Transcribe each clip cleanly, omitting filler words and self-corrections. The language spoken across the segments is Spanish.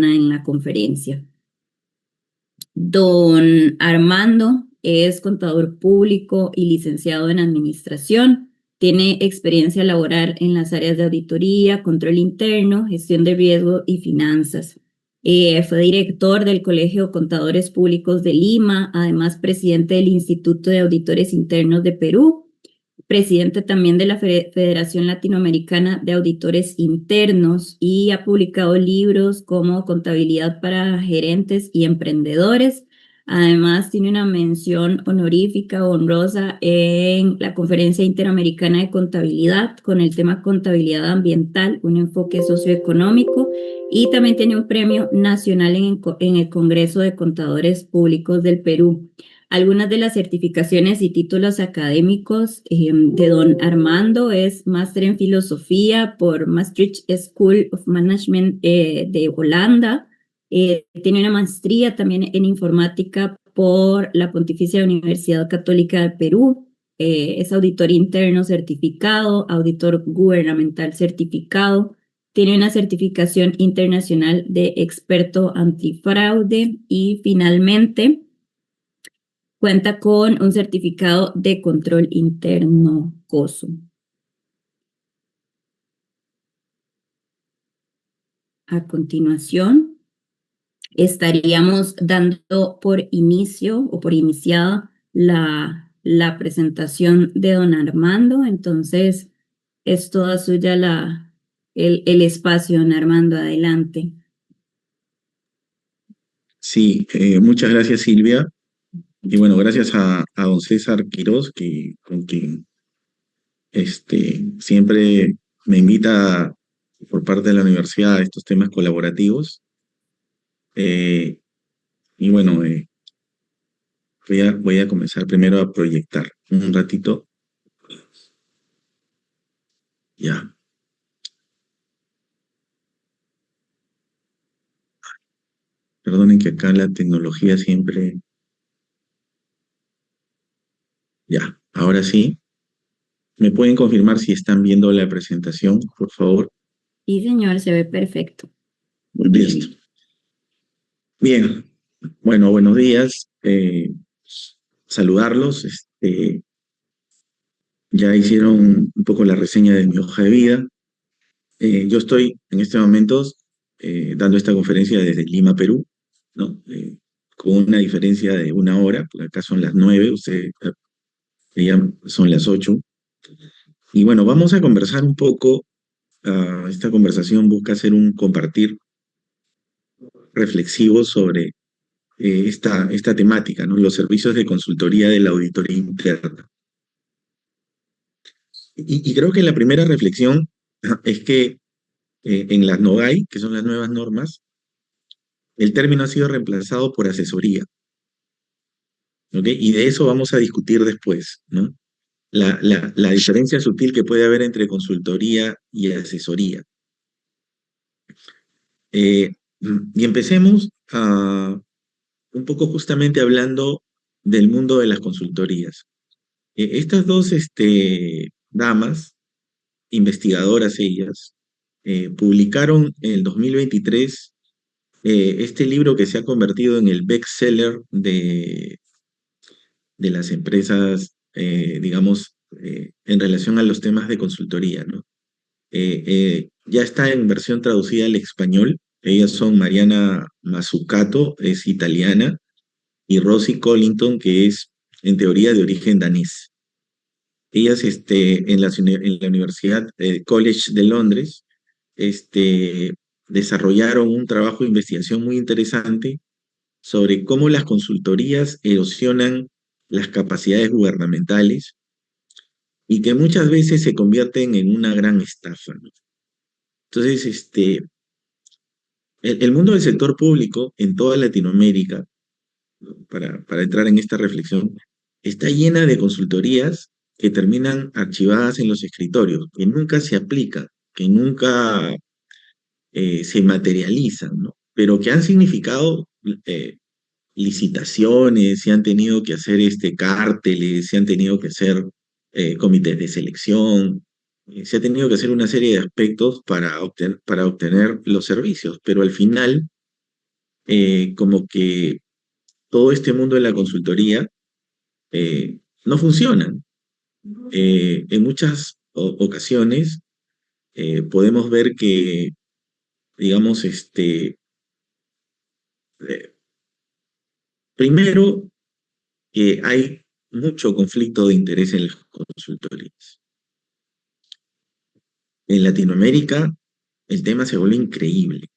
en la conferencia. Don Armando es contador público y licenciado en administración. Tiene experiencia laboral en las áreas de auditoría, control interno, gestión de riesgo y finanzas. Fue director del Colegio de Contadores Públicos de Lima, además presidente del Instituto de Auditores Internos de Perú, presidente también de la Federación Latinoamericana de Auditores Internos, y ha publicado libros como Contabilidad para Gerentes y Emprendedores. Además, tiene una mención honorífica o honrosa en la Conferencia Interamericana de Contabilidad con el tema Contabilidad Ambiental, un enfoque socioeconómico, y también tiene un premio nacional en el Congreso de Contadores Públicos del Perú. Algunas de las certificaciones y títulos académicos de don Armando es máster en filosofía por Maastricht School of Management de Holanda. Tiene una maestría también en informática por la Pontificia Universidad Católica de Perú. Es auditor interno certificado, auditor gubernamental certificado. Tiene una certificación internacional de experto antifraude y finalmente cuenta con un certificado de control interno COSO. A continuación, estaríamos dando por inicio o por iniciada la presentación de don Armando. Entonces, es toda suya el espacio, don Armando, adelante. Sí, muchas gracias, Silvia. Y bueno, gracias a don César Quirós, con quien siempre me invita por parte de la universidad a estos temas colaborativos. Eh, y bueno, voy a comenzar primero a proyectar un ratito. Ya. Perdonen que acá la tecnología siempre... Ya, ahora sí. ¿Me pueden confirmar si están viendo la presentación, por favor? Sí, señor, se ve perfecto. Muy bien. Bien, bueno, buenos días. Saludarlos. Ya hicieron un poco la reseña de mi hoja de vida. Yo estoy en este momento dando esta conferencia desde Lima, Perú, ¿no? Con una diferencia de 1 hora, porque acá son las 9, ustedes ya son las 8. Y bueno, vamos a conversar un poco. Esta conversación busca hacer un compartir reflexivo sobre esta temática, ¿no? Los servicios de consultoría de la auditoría interna. Y creo que la primera reflexión es que en las NOGAI, que son las nuevas normas, el término ha sido reemplazado por asesoría, ¿ok? Y de eso vamos a discutir después, ¿no? La diferencia sutil que puede haber entre consultoría y asesoría. Y empecemos un poco justamente hablando del mundo de las consultorías. Estas dos damas, investigadoras ellas, publicaron en el 2023 este libro que se ha convertido en el bestseller de las empresas, digamos, en relación a los temas de consultoría, ¿no? Ya está en versión traducida al español. Ellas son Mariana Mazzucato, es italiana, y Rosie Collington, que es en teoría de origen danés. Ellas en la Universidad College de Londres desarrollaron un trabajo de investigación muy interesante sobre cómo las consultorías erosionan las capacidades gubernamentales y que muchas veces se convierten en una gran estafa, ¿no? Entonces, el mundo del sector público en toda Latinoamérica, ¿no? Para entrar en esta reflexión, está llena de consultorías que terminan archivadas en los escritorios, que nunca se aplican, que nunca se materializan, ¿no? Pero que han significado licitaciones, se han tenido que hacer cárteles, se han tenido que hacer comités de selección, se ha tenido que hacer una serie de aspectos para obtener los servicios, pero al final como que todo este mundo de la consultoría no funciona. En muchas ocasiones podemos ver que, digamos, eh, primero, que hay mucho conflicto de interés en las consultorías. En Latinoamérica el tema se vuelve increíble,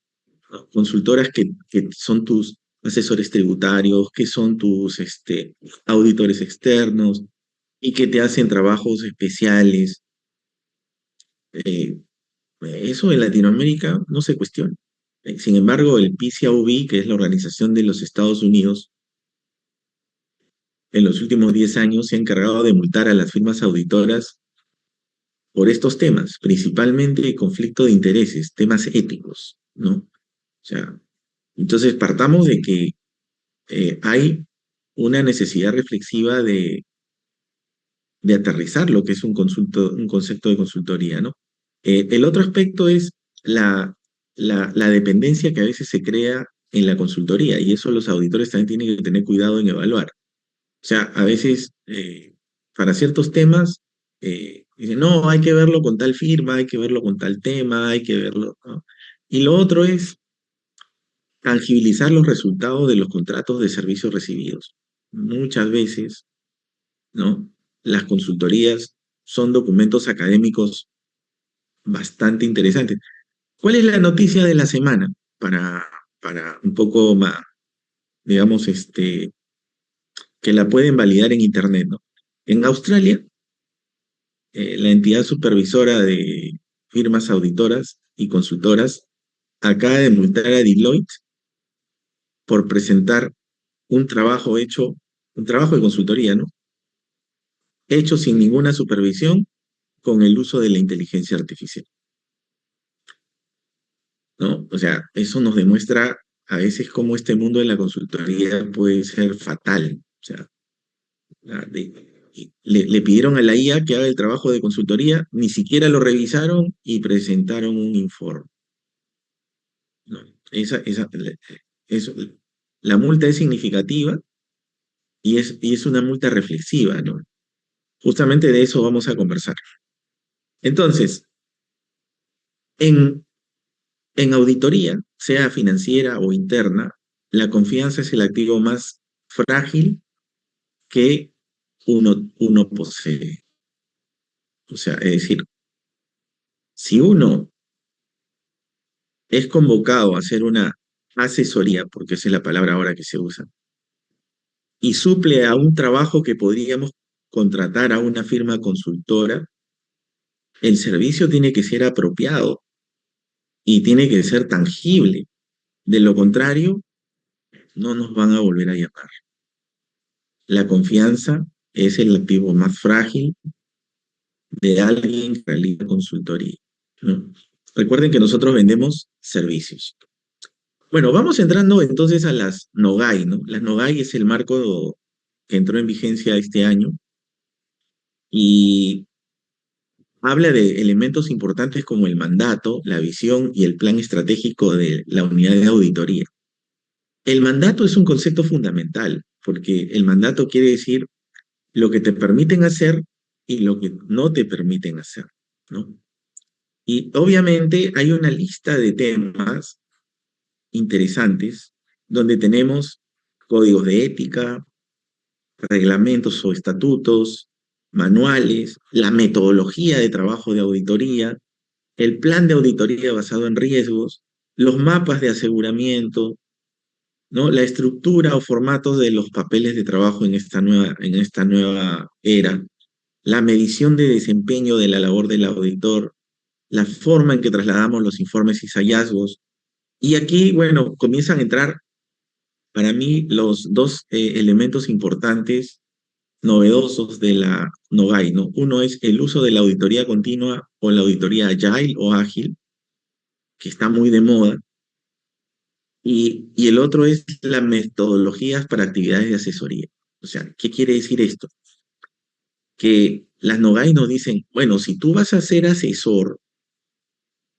¿no? Consultoras que son tus asesores tributarios, que son tus auditores externos y que te hacen trabajos especiales. eh, Eso en Latinoamérica no se cuestiona. Sin embargo, el PCAOB, que es la Organización de los Estados Unidos, en los últimos 10 años se ha encargado de multar a las firmas auditoras por estos temas, principalmente conflicto de intereses, temas éticos, ¿no? O sea, entonces partamos de que hay una necesidad reflexiva de aterrizar lo que es un concepto de consultoría, ¿no? El otro aspecto es la dependencia que a veces se crea en la consultoría, y eso los auditores también tienen que tener cuidado en evaluar. O sea, a veces para ciertos temas dicen, no, hay que verlo con tal firma, hay que verlo con tal tema, hay que verlo, ¿no? Y lo otro es tangibilizar los resultados de los contratos de servicios recibidos. Muchas veces, ¿no? Las consultorías son documentos académicos bastante interesantes. ¿Cuál es la noticia de la semana? Para un poco más, digamos, que la pueden validar en Internet, ¿no? En Australia, la entidad supervisora de firmas auditoras y consultoras acaba de multar a Deloitte por presentar un trabajo de consultoría, ¿no? Hecho sin ninguna supervisión con el uso de la inteligencia artificial, ¿no? O sea, eso nos demuestra a veces cómo este mundo de la consultoría puede ser fatal. O sea, le pidieron a la IA que haga el trabajo de consultoría, ni siquiera lo revisaron y presentaron un informe, ¿no? Eso, la multa es significativa y es una multa reflexiva, ¿no? Justamente de eso vamos a conversar. Entonces, en, en auditoría, sea financiera o interna, la confianza es el activo más frágil que uno posee. O sea, es decir, si uno es convocado a hacer una asesoría, porque esa es la palabra ahora que se usa, y suple a un trabajo que podríamos contratar a una firma consultora, el servicio tiene que ser apropiado y tiene que ser tangible. De lo contrario, no nos van a volver a llamar. La confianza es el activo más frágil de alguien que realiza consultoría, ¿no? Recuerden que nosotros vendemos servicios. Bueno, vamos entrando entonces a las NOGAI, ¿no? Las NOGAI es el marco que entró en vigencia este año y habla de elementos importantes como el mandato, la visión y el plan estratégico de la unidad de auditoría. El mandato es un concepto fundamental, porque el mandato quiere decir lo que te permiten hacer y lo que no te permiten hacer, ¿no? Y obviamente hay una lista de temas interesantes donde tenemos códigos de ética, reglamentos o estatutos, manuales, la metodología de trabajo de auditoría, el plan de auditoría basado en riesgos, los mapas de aseguramiento, ¿no? La estructura o formatos de los papeles de trabajo en esta nueva era, la medición de desempeño de la labor del auditor, la forma en que trasladamos los informes y hallazgos. Y aquí, bueno, comienzan a entrar para mí los dos elementos importantes, novedosos de la NOGAI, ¿no? Uno es el uso de la auditoría continua o la auditoría agile o ágil, que está muy de moda, y el otro es las metodologías para actividades de asesoría. O sea, ¿qué quiere decir esto? Que las NOGAI nos dicen, bueno, si tú vas a ser asesor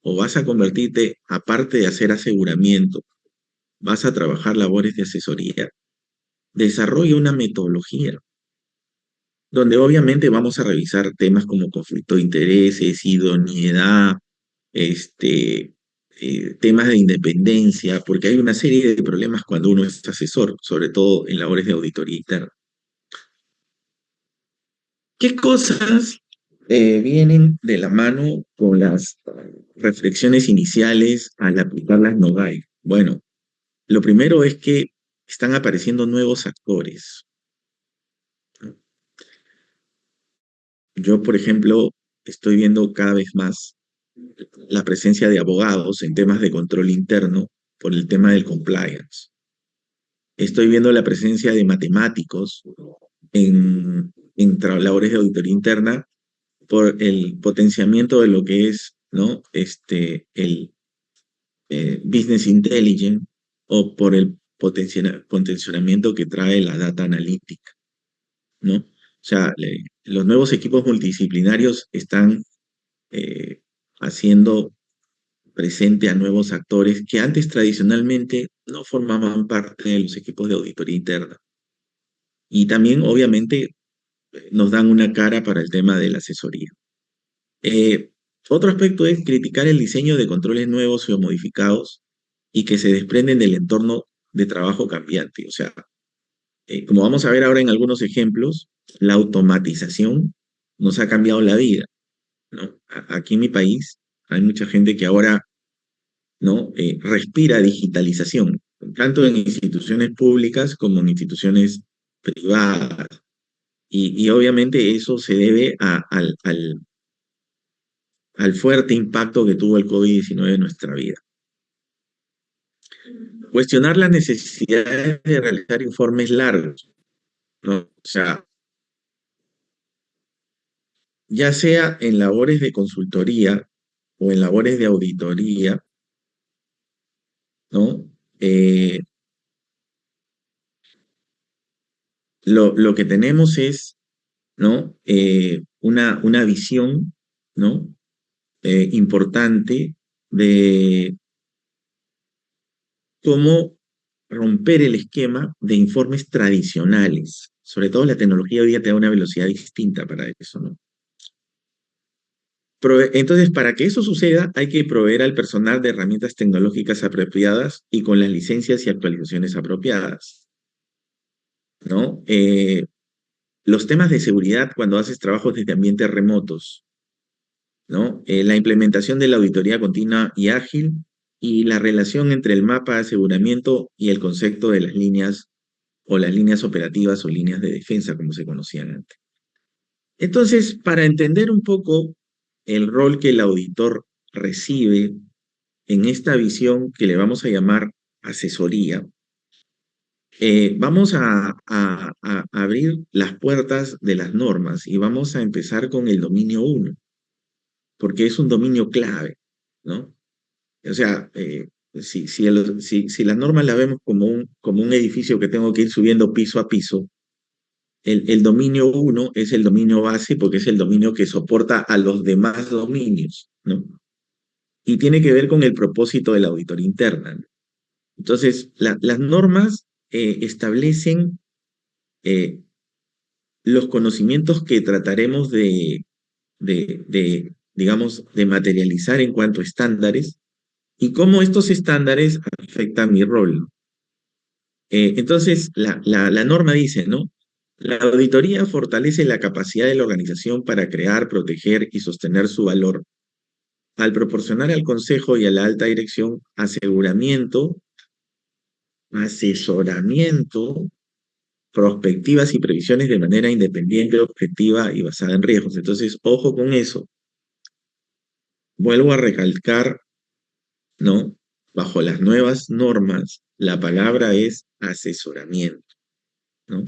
o vas a convertirte, aparte de hacer aseguramiento, vas a trabajar labores de asesoría, desarrolla una metodología donde obviamente vamos a revisar temas como conflicto de intereses, idoneidad, este, temas de independencia, porque hay una serie de problemas cuando uno es asesor, sobre todo en labores de auditoría interna. ¿Qué cosas vienen de la mano con las reflexiones iniciales al aplicar las NOGAI? Bueno, lo primero es que están apareciendo nuevos actores. Yo, por ejemplo, estoy viendo cada vez más la presencia de abogados en temas de control interno por el tema del compliance. Estoy viendo la presencia de matemáticos en labores de auditoría interna por el potenciamiento de lo que es, ¿no? El business intelligence o por el potenciamiento que trae la data analítica, ¿no? O sea, los nuevos equipos multidisciplinarios están eh, haciendo presente a nuevos actores que antes tradicionalmente no formaban parte de los equipos de auditoría interna. Y también, obviamente, nos dan una cara para el tema de la asesoría. Eh, Otro aspecto es criticar el diseño de controles nuevos o modificados y que se desprenden del entorno de trabajo cambiante. O sea, como vamos a ver ahora en algunos ejemplos, la automatización nos ha cambiado la vida, ¿no? Aquí en mi país hay mucha gente que ahora, ¿no? Respira digitalización, tanto en instituciones públicas como en instituciones privadas. Y obviamente eso se debe al fuerte impacto que tuvo el COVID-19 en nuestra vida. Cuestionar la necesidad de realizar informes largos, ¿no? O sea, ya sea en labores de consultoría o en labores de auditoría, ¿no? Eh, lo que tenemos es, ¿no? Una visión, ¿no? Importante de cómo romper el esquema de informes tradicionales. Sobre todo la tecnología hoy día te da una velocidad distinta para eso, ¿no? Entonces, para que eso suceda, hay que proveer al personal de herramientas tecnológicas apropiadas y con las licencias y actualizaciones apropiadas, ¿no? Los temas de seguridad cuando haces trabajos desde ambientes remotos, ¿no? La implementación de la auditoría continua y ágil y la relación entre el mapa de aseguramiento y el concepto de las líneas o las líneas operativas o líneas de defensa, como se conocían antes. Entonces, para entender un poco el rol que el auditor recibe en esta visión que le vamos a llamar asesoría, vamos a abrir las puertas de las normas y vamos a empezar con el dominio 1, porque es un dominio clave, ¿no? O sea, si las normas las vemos como un edificio que tengo que ir subiendo piso a piso, el dominio 1 es el dominio base porque es el dominio que soporta a los demás dominios, ¿no? Y tiene que ver con el propósito de la auditoría interna, ¿no? Entonces, las normas establecen eh, los conocimientos que trataremos digamos, de materializar en cuanto a estándares y cómo estos estándares afectan mi rol, ¿no? Entonces, la norma dice, ¿no? La auditoría fortalece la capacidad de la organización para crear, proteger y sostener su valor al proporcionar al Consejo y a la alta dirección asesoramiento, prospectivas y previsiones de manera independiente, objetiva y basada en riesgos. Entonces, ojo con eso. Vuelvo a recalcar, ¿no? Bajo las nuevas normas, la palabra es asesoramiento, ¿no?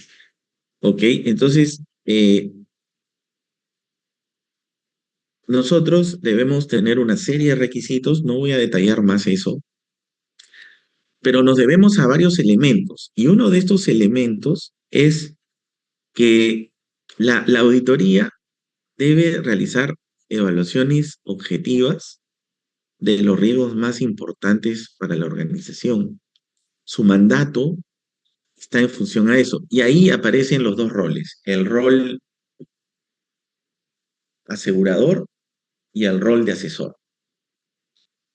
¿Ok? Entonces, nosotros debemos tener una serie de requisitos, no voy a detallar más eso, pero nos debemos a varios elementos. Y uno de estos elementos es que la auditoría debe realizar evaluaciones objetivas de los riesgos más importantes para la organización. su mandato está en función a eso. Y ahí aparecen los dos roles, el rol asegurador y el rol de asesor.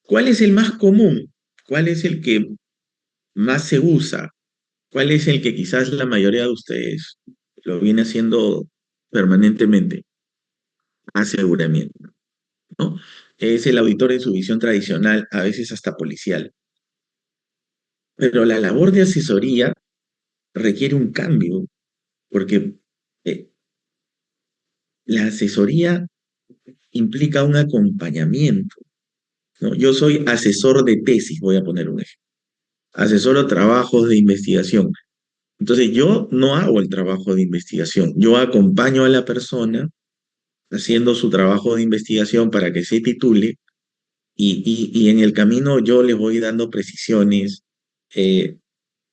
¿Cuál es el más común? ¿Cuál es el que más se usa? ¿Cuál es el que quizás la mayoría de ustedes lo viene haciendo permanentemente? Aseguramiento, ¿no? Es el auditor en su visión tradicional, a veces hasta policial. Pero la labor de asesoría requiere un cambio, porque eh, la asesoría implica un acompañamiento, ¿no? Yo soy asesor de tesis, voy a poner un ejemplo. Asesoro trabajos de investigación. Entonces, yo no hago el trabajo de investigación, yo acompaño a la persona haciendo su trabajo de investigación para que se titule y en el camino yo les voy dando precisiones eh,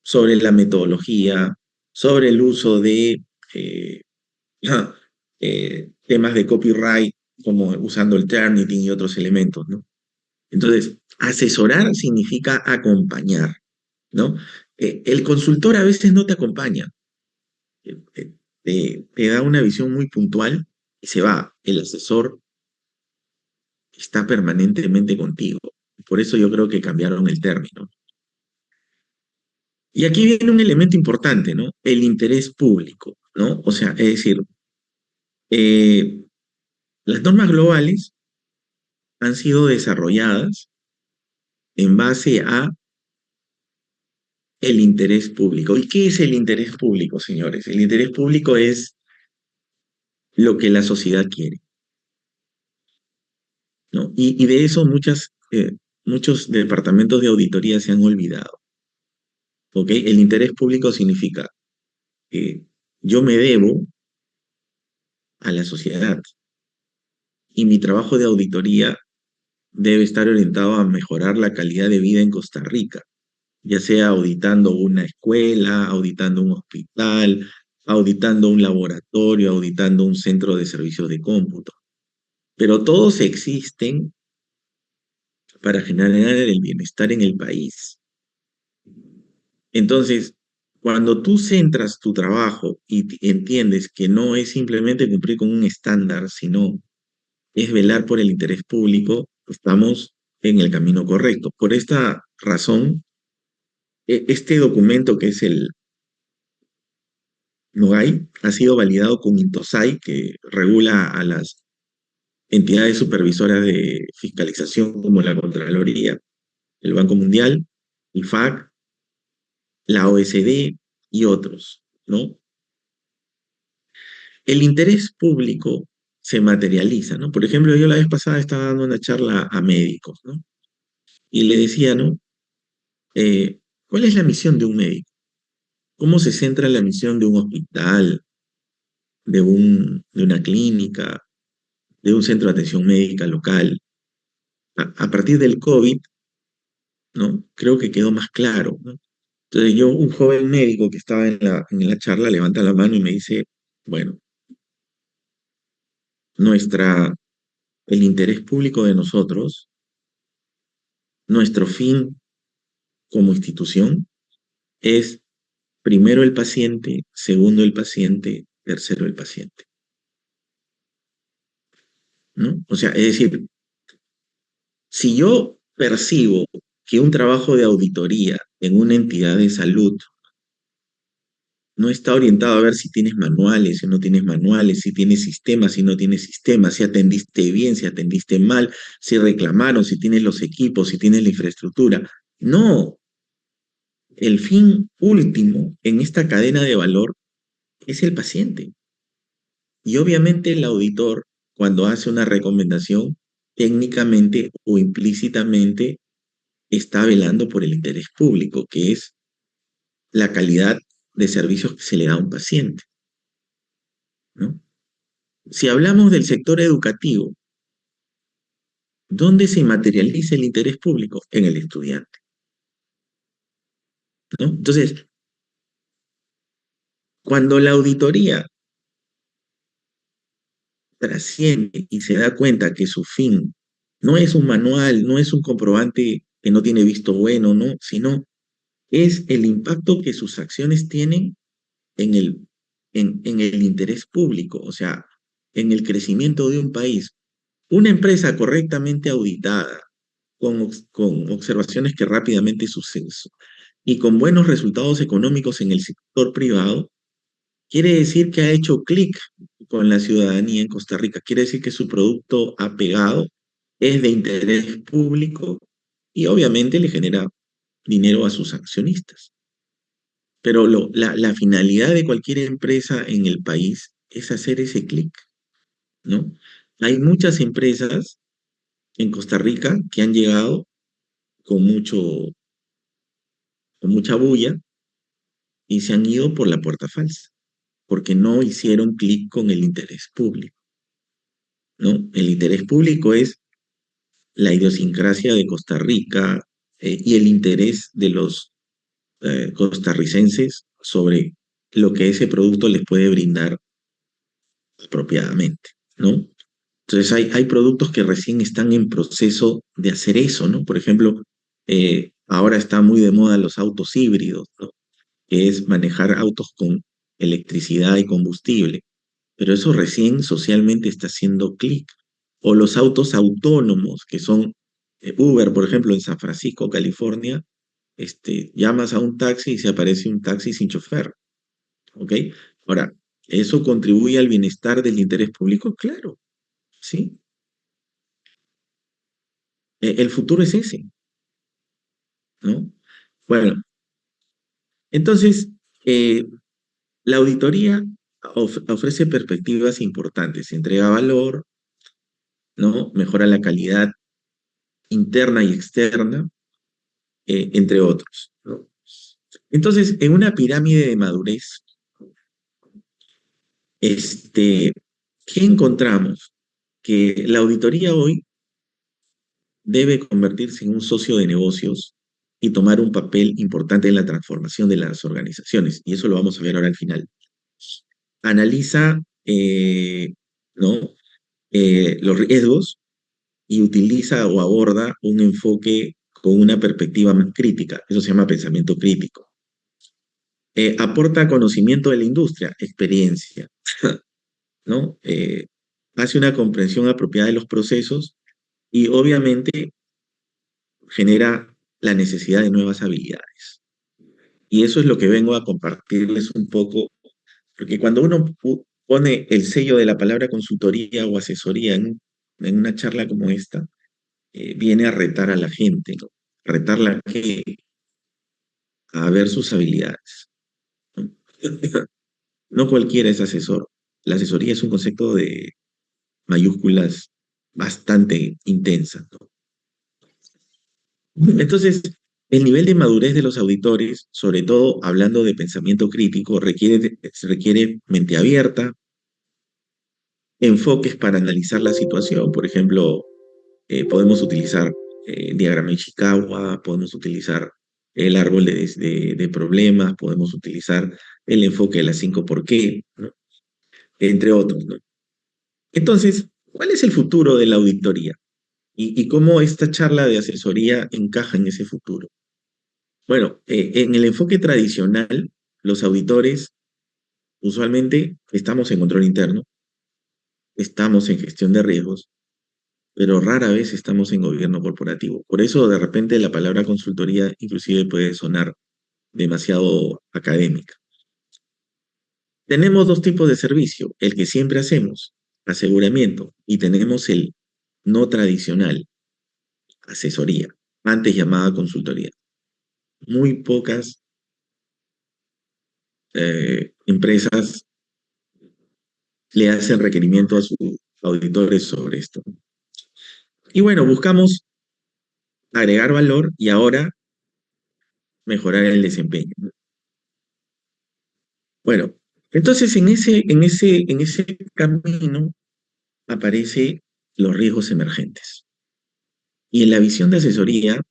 sobre la metodología, sobre el uso de eh, temas de copyright, como usando el Turnitin y otros elementos, ¿no? Entonces, asesorar significa acompañar, ¿no? El consultor a veces no te acompaña, te da una visión muy puntual y se va. El asesor está permanentemente contigo. Por eso yo creo que cambiaron el término. Y aquí viene un elemento importante, ¿no? El interés público, ¿no? O sea, es decir, eh, las normas globales han sido desarrolladas en base a el interés público. ¿Y qué es el interés público, señores? El interés público es lo que la sociedad quiere, ¿no? Y de eso muchos departamentos de auditoría se han olvidado, ¿ok? El interés público significa que yo me debo a la sociedad y mi trabajo de auditoría debe estar orientado a mejorar la calidad de vida en Costa Rica, ya sea auditando una escuela, auditando un hospital, auditando un laboratorio, auditando un centro de servicios de cómputo. Pero todos existen para generar el bienestar en el país. Entonces, cuando tú centras tu trabajo y entiendes que no es simplemente cumplir con un estándar, sino es velar por el interés público, estamos en el camino correcto. Por esta razón, este documento que es el NOGAI ha sido validado con INTOSAI, que regula a las entidades supervisoras de fiscalización como la Contraloría, el Banco Mundial, el FAC, la OECD y otros, ¿no? El interés público se materializa, ¿no? Por ejemplo, yo la vez pasada estaba dando una charla a médicos, ¿no? Y le decía, ¿no? ¿Cuál es la misión de un médico? ¿Cómo se centra la misión de un hospital, de una clínica, de un centro de atención médica local? A partir del COVID, ¿no? Creo que quedó más claro, ¿no? Entonces yo, un joven médico que estaba en la charla, levanta la mano y me dice, bueno, nuestra, el interés público de nosotros, nuestro fin como institución es primero el paciente, segundo el paciente, tercero el paciente, ¿no? O sea, es decir, si yo percibo que un trabajo de auditoría en una entidad de salud no está orientado a ver si tienes manuales, si no tienes manuales, si tienes sistemas, si no tienes sistemas, si atendiste bien, si atendiste mal, si reclamaron, si tienes los equipos, si tienes la infraestructura. No, el fin último en esta cadena de valor es el paciente. Y obviamente el auditor, cuando hace una recomendación, técnicamente o implícitamente está velando por el interés público, que es la calidad de servicios que se le da a un paciente, ¿no? Si hablamos del sector educativo, ¿dónde se materializa el interés público? En el estudiante, ¿no? Entonces, cuando la auditoría trasciende y se da cuenta que su fin no es un manual, no es un comprobante que no tiene visto bueno, ¿no? Sino es el impacto que sus acciones tienen en en el interés público, o sea, en el crecimiento de un país. Una empresa correctamente auditada, con observaciones que rápidamente suceden y con buenos resultados económicos en el sector privado, quiere decir que ha hecho clic con la ciudadanía en Costa Rica, quiere decir que su producto ha pegado, es de interés público y obviamente le genera dinero a sus accionistas. Pero la finalidad de cualquier empresa en el país es hacer ese clic, ¿no? Hay muchas empresas en Costa Rica que han llegado con con mucha bulla y se han ido por la puerta falsa, porque no hicieron clic con el interés público, ¿no? El interés público es la idiosincrasia de Costa Rica y el interés de los costarricenses sobre lo que ese producto les puede brindar apropiadamente, ¿no? Entonces hay productos que recién están en proceso de hacer eso, ¿no? Por ejemplo, ahora está muy de moda los autos híbridos, ¿no? Que es manejar autos con electricidad y combustible, pero eso recién socialmente está haciendo clic. O los autos autónomos, que son Uber, por ejemplo, en San Francisco, California, llamas a un taxi y se aparece un taxi sin chofer, ¿ok? Ahora, ¿eso contribuye al bienestar del interés público? Claro, sí. El futuro es ese, ¿no? Bueno, entonces, eh, la auditoría ofrece perspectivas importantes, entrega valor, ¿no? Mejora la calidad interna y externa, entre otros, ¿no? Entonces, en una pirámide de madurez, ¿qué encontramos? Que la auditoría hoy debe convertirse en un socio de negocios y tomar un papel importante en la transformación de las organizaciones. Y eso lo vamos a ver ahora al final. Analiza, ¿no? Los riesgos y utiliza o aborda un enfoque con una perspectiva más crítica. Eso se llama pensamiento crítico. Aporta conocimiento de la industria, experiencia, ¿no? Hace una comprensión apropiada de los procesos y obviamente genera la necesidad de nuevas habilidades. Y eso es lo que vengo a compartirles un poco, porque cuando uno pone el sello de la palabra consultoría o asesoría en una charla como esta, viene a retar a la gente, ¿no? Retarla a ver sus habilidades, ¿no? No cualquiera es asesor. La asesoría es un concepto de mayúsculas bastante intensa, ¿no? Entonces, el nivel de madurez de los auditores, sobre todo hablando de pensamiento crítico, requiere mente abierta, enfoques para analizar la situación. Por ejemplo, podemos utilizar diagrama Ishikawa, podemos utilizar el árbol de problemas, podemos utilizar el enfoque de las 5 por qué, ¿no? Entre otros, ¿no? Entonces, ¿cuál es el futuro de la auditoría? Y cómo esta charla de asesoría encaja en ese futuro? Bueno, en el enfoque tradicional, los auditores usualmente estamos en control interno, estamos en gestión de riesgos, pero rara vez estamos en gobierno corporativo. Por eso, de repente, la palabra consultoría inclusive puede sonar demasiado académica. Tenemos dos tipos de servicio, el que siempre hacemos, aseguramiento, y tenemos el no tradicional, asesoría, antes llamada consultoría. Muy pocas empresas le hacen requerimiento a sus auditores sobre esto. Y bueno, buscamos agregar valor y ahora mejorar el desempeño. Bueno, entonces en ese camino aparecen los riesgos emergentes. Y en la visión de asesoría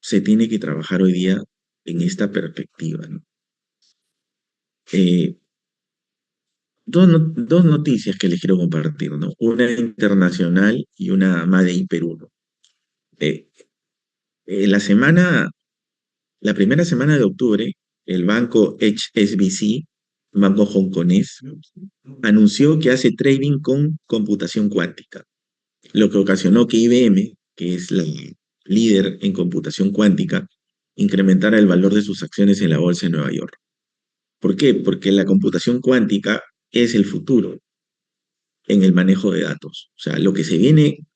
se tiene que trabajar hoy día en esta perspectiva, ¿no? Eh, dos noticias que les quiero compartir, ¿no? Una internacional y una Made in Perú, ¿no? La semana La primera semana de octubre, el banco HSBC, un banco hongkonés, anunció que hace trading con computación cuántica, lo que ocasionó que IBM, que es la líder en computación cuántica, incrementara el valor de sus acciones en la bolsa de Nueva York. ¿Por qué? Porque la computación cuántica es el futuro en el manejo de datos. O sea, lo que se viene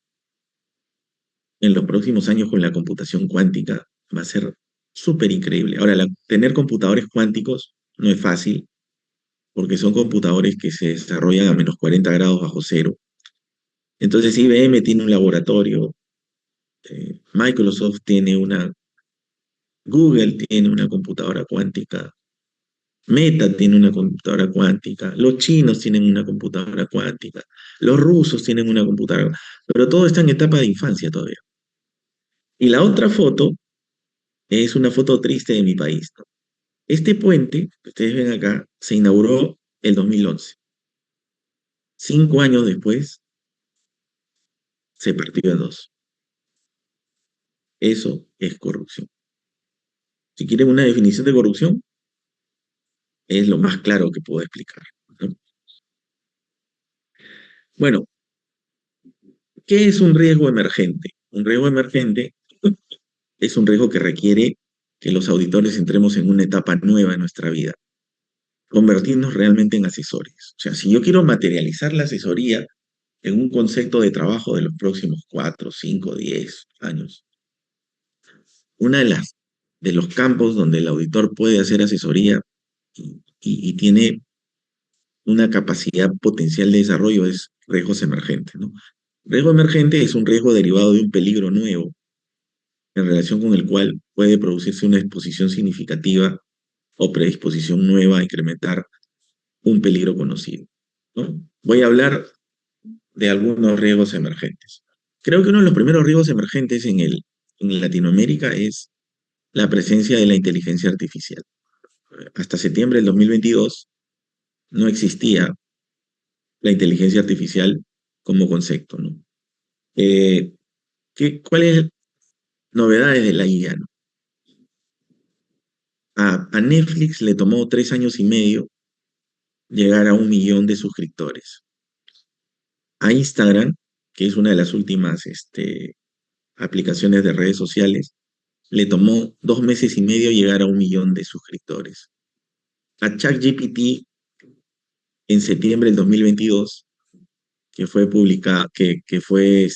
en los próximos años con la computación cuántica va a ser súper increíble. Ahora, tener computadores cuánticos no es fácil, porque son computadores que se desarrollan a -40 grados bajo cero. Entonces IBM tiene un laboratorio, Microsoft tiene una, Google tiene una computadora cuántica, Meta tiene una computadora cuántica, los chinos tienen una computadora cuántica, los rusos tienen una computadora, pero todo está en etapa de infancia todavía. Y la otra foto es una foto triste de mi país, ¿no? Este puente, que ustedes ven acá, se inauguró el 2011. 5 años después, se partió en dos. Eso es corrupción. Si quieren una definición de corrupción, es lo más claro que puedo explicar, ¿no? Bueno, ¿qué es un riesgo emergente? Un riesgo emergente es un riesgo que requiere que los auditores entremos en una etapa nueva en nuestra vida, convertirnos realmente en asesores. O sea, si yo quiero materializar la asesoría en un concepto de trabajo de los próximos 4, 5, 10 años, una de los campos donde el auditor puede hacer asesoría y tiene una capacidad potencial de desarrollo es riesgos emergentes, ¿no? Riesgo emergente es un riesgo derivado de un peligro nuevo en relación con el cual puede producirse una exposición significativa o predisposición nueva a incrementar un peligro conocido, ¿no? Voy a hablar de algunos riesgos emergentes. Creo que uno de los primeros riesgos emergentes en Latinoamérica es la presencia de la inteligencia artificial. Hasta septiembre del 2022 no existía la inteligencia artificial como concepto, ¿no? Eh, ¿Cuáles novedades de la IA, ¿no? A Netflix le tomó 3 años y medio llegar a 1 millón de suscriptores. A Instagram, que es una de las últimas aplicaciones de redes sociales, le tomó 2 meses y medio llegar a 1 millón de suscriptores. A ChatGPT, en septiembre del 2022, que fue publicado, que fue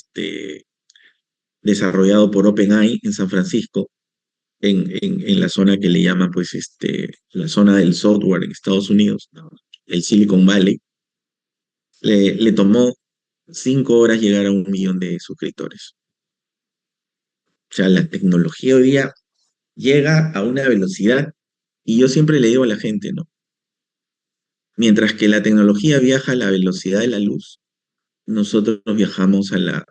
desarrollado por OpenAI en San Francisco, en la zona que le llaman, pues, la zona del software en Estados Unidos, ¿no? El Silicon Valley, le tomó 5 horas llegar a 1 millón de suscriptores. O sea, la tecnología hoy día llega a una velocidad, y yo siempre le digo a la gente, ¿no? Mientras que la tecnología viaja a la velocidad de la luz, nosotros viajamos a la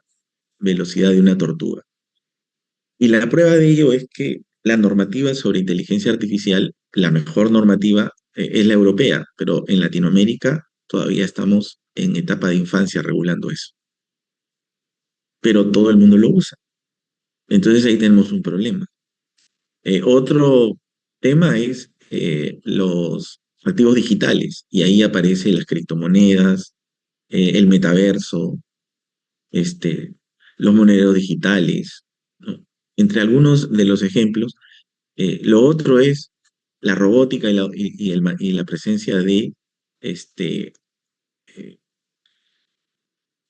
velocidad de una tortuga. Y la prueba de ello es que la normativa sobre inteligencia artificial, la mejor normativa, es la europea, pero en Latinoamérica todavía estamos en etapa de infancia regulando eso. Pero todo el mundo lo usa. Entonces ahí tenemos un problema. Otro tema es los activos digitales, y ahí aparecen las criptomonedas, el metaverso, este, los monedas digitales, ¿no? Entre algunos de los ejemplos. Lo otro es la robótica y la presencia de este, eh,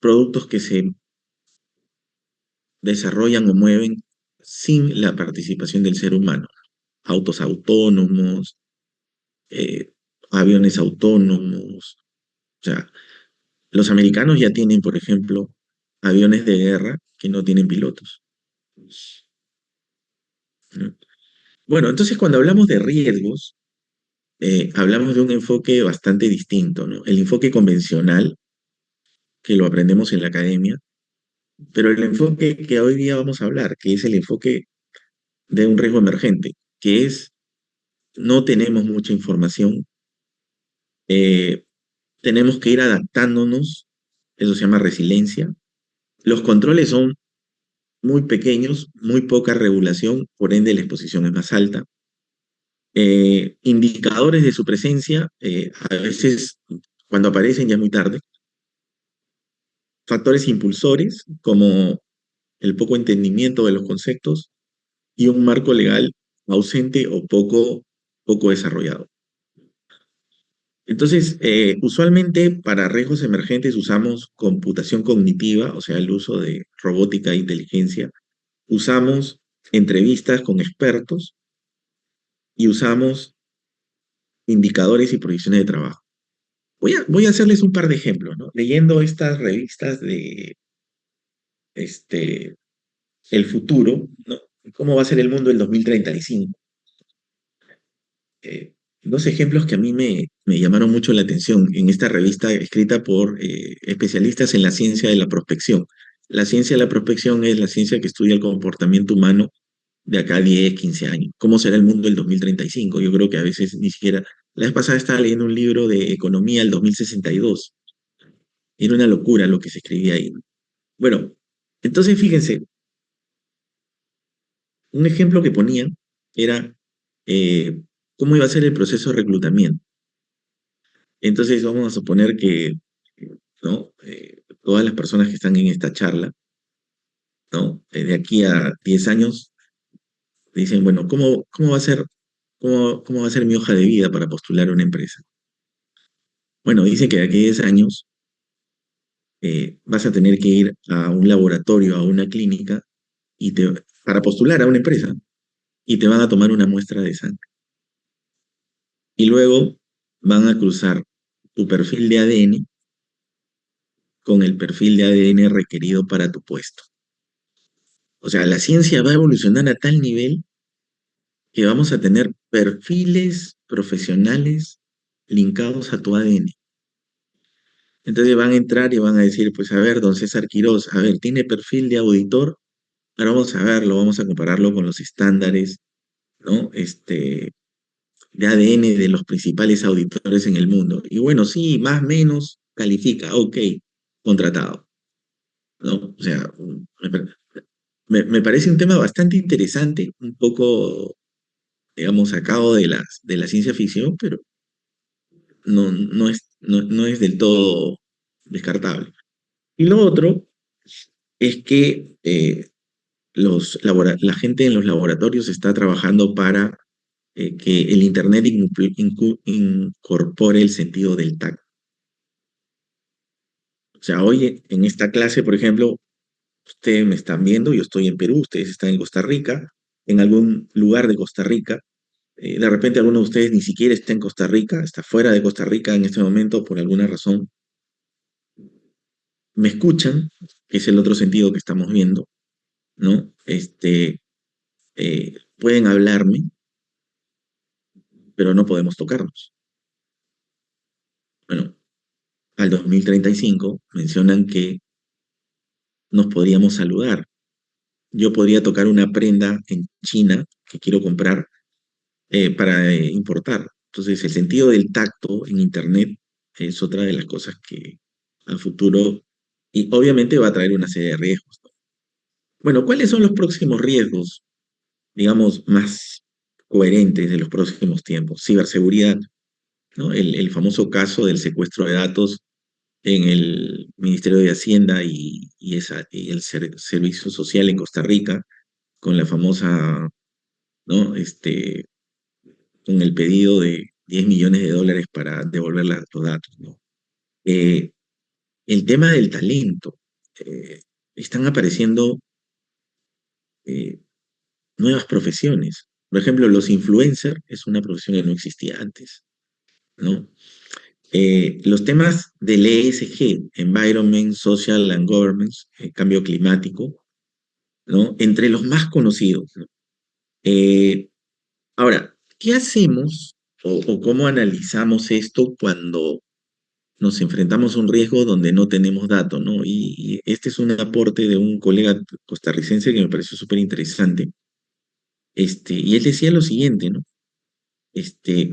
productos que se desarrollan o mueven sin la participación del ser humano. Autos autónomos, eh, aviones autónomos. O sea, los americanos ya tienen, por ejemplo, aviones de guerra que no tienen pilotos, ¿no? Bueno, entonces cuando hablamos de riesgos, hablamos de un enfoque bastante distinto, ¿no? El enfoque convencional, que lo aprendemos en la academia, pero el enfoque que hoy día vamos a hablar, que es el enfoque de un riesgo emergente, que es no tenemos mucha información, eh, tenemos que ir adaptándonos, eso se llama resiliencia. Los controles son muy pequeños, muy poca regulación, por ende la exposición es más alta. Indicadores de su presencia, a veces cuando aparecen ya es muy tarde. Factores impulsores, como el poco entendimiento de los conceptos y un marco legal ausente o poco desarrollado. Entonces, usualmente para riesgos emergentes usamos computación cognitiva, o sea, el uso de robótica e inteligencia. Usamos entrevistas con expertos y usamos indicadores y proyecciones de trabajo. Voy a hacerles un par de ejemplos, ¿no? Leyendo estas revistas de este, el futuro, ¿no? ¿Cómo va a ser el mundo en 2035? Eh, Dos ejemplos que a mí me llamaron mucho la atención en esta revista escrita por especialistas en la ciencia de la prospección. La ciencia de la prospección es la ciencia que estudia el comportamiento humano de acá a 10, 15 años. ¿Cómo será el mundo del 2035? Yo creo que a veces ni siquiera... La vez pasada estaba leyendo un libro de economía del 2062. Era una locura lo que se escribía ahí. Bueno, entonces fíjense, un ejemplo que ponían era cómo iba a ser el proceso de reclutamiento. Entonces vamos a suponer que, ¿no? Todas las personas que están en esta charla, ¿no? De aquí a 10 años, dicen, bueno, ¿cómo va a ser, cómo va a ser mi hoja de vida para postular a una empresa? Bueno, dice que de aquí a 10 años vas a tener que ir a un laboratorio, a una clínica, para postular a una empresa, y te van a tomar una muestra de sangre. Y luego van a cruzar tu perfil de ADN con el perfil de ADN requerido para tu puesto. O sea, la ciencia va a evolucionar a tal nivel que vamos a tener perfiles profesionales linkados a tu ADN. Entonces van a entrar y van a decir, pues a ver, don César Quirós, a ver, tiene perfil de auditor, ahora vamos a verlo, vamos a compararlo con los estándares, ¿no? De ADN de los principales auditores en el mundo. Y bueno, sí, más o menos califica, ok, contratado, ¿no? O sea, me parece un tema bastante interesante, un poco, digamos, sacado de la ciencia ficción, pero no es del todo descartable. Y lo otro es que la gente en los laboratorios está trabajando para que el Internet incorpore el sentido del tacto. O sea, hoy en esta clase, por ejemplo, ustedes me están viendo, yo estoy en Perú, ustedes están en Costa Rica, en algún lugar de Costa Rica. De repente alguno de ustedes ni siquiera está en Costa Rica, está fuera de Costa Rica en este momento por alguna razón. Me escuchan, que es el otro sentido que estamos viendo, ¿no? Pueden hablarme, pero no podemos tocarnos. Bueno, al 2035 mencionan que nos podríamos saludar. Yo podría tocar una prenda en China que quiero comprar para importar. Entonces, el sentido del tacto en Internet es otra de las cosas que al futuro, y obviamente va a traer una serie de riesgos, ¿no? Bueno, ¿cuáles son los próximos riesgos, digamos, más coherentes de los próximos tiempos? Ciberseguridad, ¿no? El famoso caso del secuestro de datos en el Ministerio de Hacienda y el Servicio Social en Costa Rica, con la famosa, ¿no? Con el pedido de 10 millones de dólares para devolver los datos, ¿no? Eh, el tema del talento. eh, Están apareciendo eh, nuevas profesiones. Por ejemplo, los influencers es una profesión que no existía antes, ¿no? Los temas del ESG, Environment, Social and Governance, cambio climático, ¿no? Entre los más conocidos, ¿no? Eh, Ahora, ¿qué hacemos o cómo analizamos esto cuando nos enfrentamos a un riesgo donde no tenemos datos, ¿no? Y este es un aporte de un colega costarricense que me pareció súper interesante. Y él decía lo siguiente, ¿no?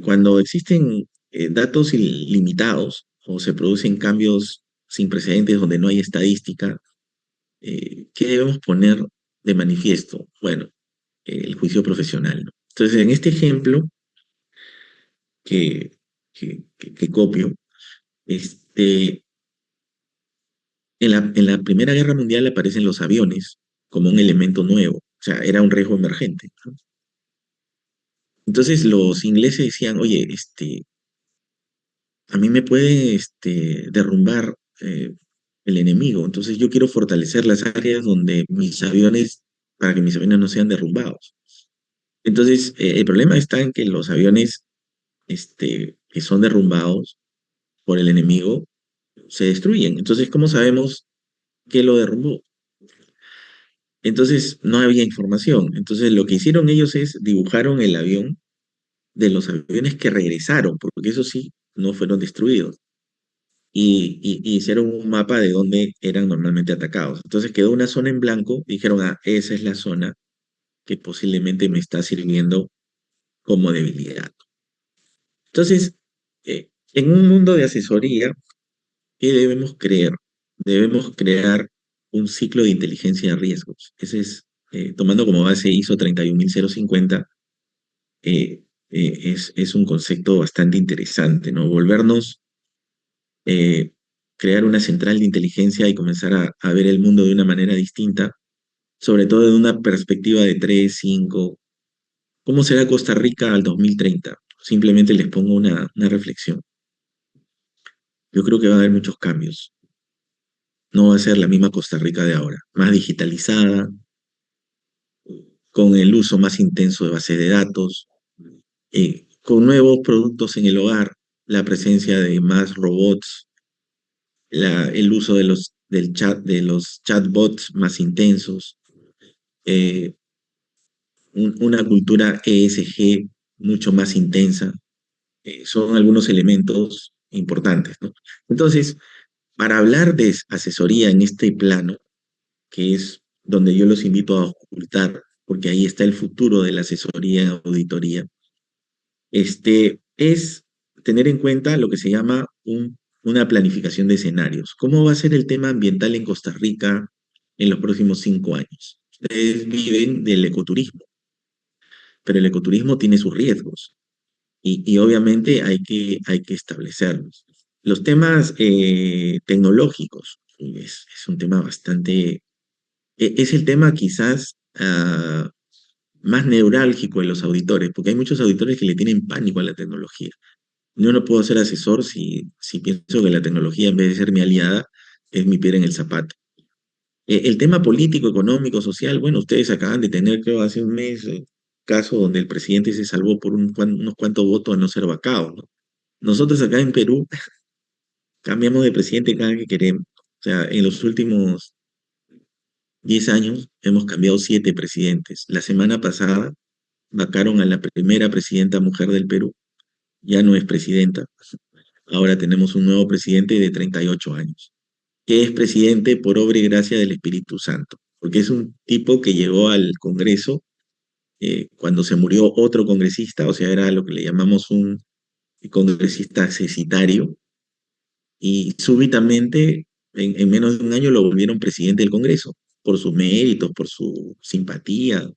Cuando existen datos ilimitados o se producen cambios sin precedentes donde no hay estadística, ¿qué debemos poner de manifiesto? Bueno, el juicio profesional, ¿no? Entonces, en este ejemplo que, que copio, este, en la Primera Guerra Mundial aparecen los aviones como un elemento nuevo, o sea, era un riesgo emergente, ¿no? Entonces los ingleses decían, oye, a mí me puede derrumbar el enemigo, entonces yo quiero fortalecer las áreas donde mis aviones, para que mis aviones no sean derrumbados. Entonces, el problema está en que los aviones que son derrumbados por el enemigo se destruyen. Entonces, ¿cómo sabemos qué lo derrumbó? Entonces, no había información. Entonces, lo que hicieron ellos es dibujaron el avión de los aviones que regresaron, porque eso sí, no fueron destruidos. Y hicieron un mapa de dónde eran normalmente atacados. Entonces quedó una zona en blanco, dijeron, ah, esa es la zona que posiblemente me está sirviendo como debilidad. Entonces, en un mundo de asesoría, ¿qué debemos creer? Debemos crear un ciclo de inteligencia de riesgos. Ese es, tomando como base ISO 31050, es un concepto bastante interesante, ¿no? Volvernos, eh, crear una central de inteligencia y comenzar a ver el mundo de una manera distinta, sobre todo de una perspectiva de 3, 5. ¿Cómo será Costa Rica al 2030? Simplemente les pongo una reflexión. Yo creo que va a haber muchos cambios. No va a ser la misma Costa Rica de ahora, más digitalizada, con el uso más intenso de base de datos, con nuevos productos en el hogar, la presencia de más robots, el uso de los chatbots más intensos, eh, una cultura ESG mucho más intensa, son algunos elementos importantes, ¿no? Entonces, para hablar de asesoría en este plano, que es donde yo los invito a ocultar, porque ahí está el futuro de la asesoría en auditoría, es tener en cuenta lo que se llama una planificación de escenarios. ¿Cómo va a ser el tema ambiental en Costa Rica en los próximos 5 años? Ustedes viven del ecoturismo, pero el ecoturismo tiene sus riesgos y obviamente hay que establecerlos. Los temas tecnológicos es un tema bastante, es el tema quizás más neurálgico de los auditores, porque hay muchos auditores que le tienen pánico a la tecnología. Yo no puedo ser asesor si pienso que la tecnología, en vez de ser mi aliada, es mi piedra en el zapato. El tema político, económico, social, bueno, ustedes acaban de tener, creo, hace un mes, caso donde el presidente se salvó por unos cuantos votos a no ser vacado, ¿no? Nosotros acá en Perú cambiamos de presidente cada vez que queremos. O sea, en los últimos 10 años hemos cambiado 7 presidentes. La semana pasada vacaron a la primera presidenta mujer del Perú, ya no es presidenta. Ahora tenemos un nuevo presidente de 38 años, que es presidente por obra y gracia del Espíritu Santo, porque es un tipo que llegó al Congreso cuando se murió otro congresista, o sea, era lo que le llamamos un congresista cesitario, y súbitamente, en menos de un año, lo volvieron presidente del Congreso, por sus méritos, por su simpatía,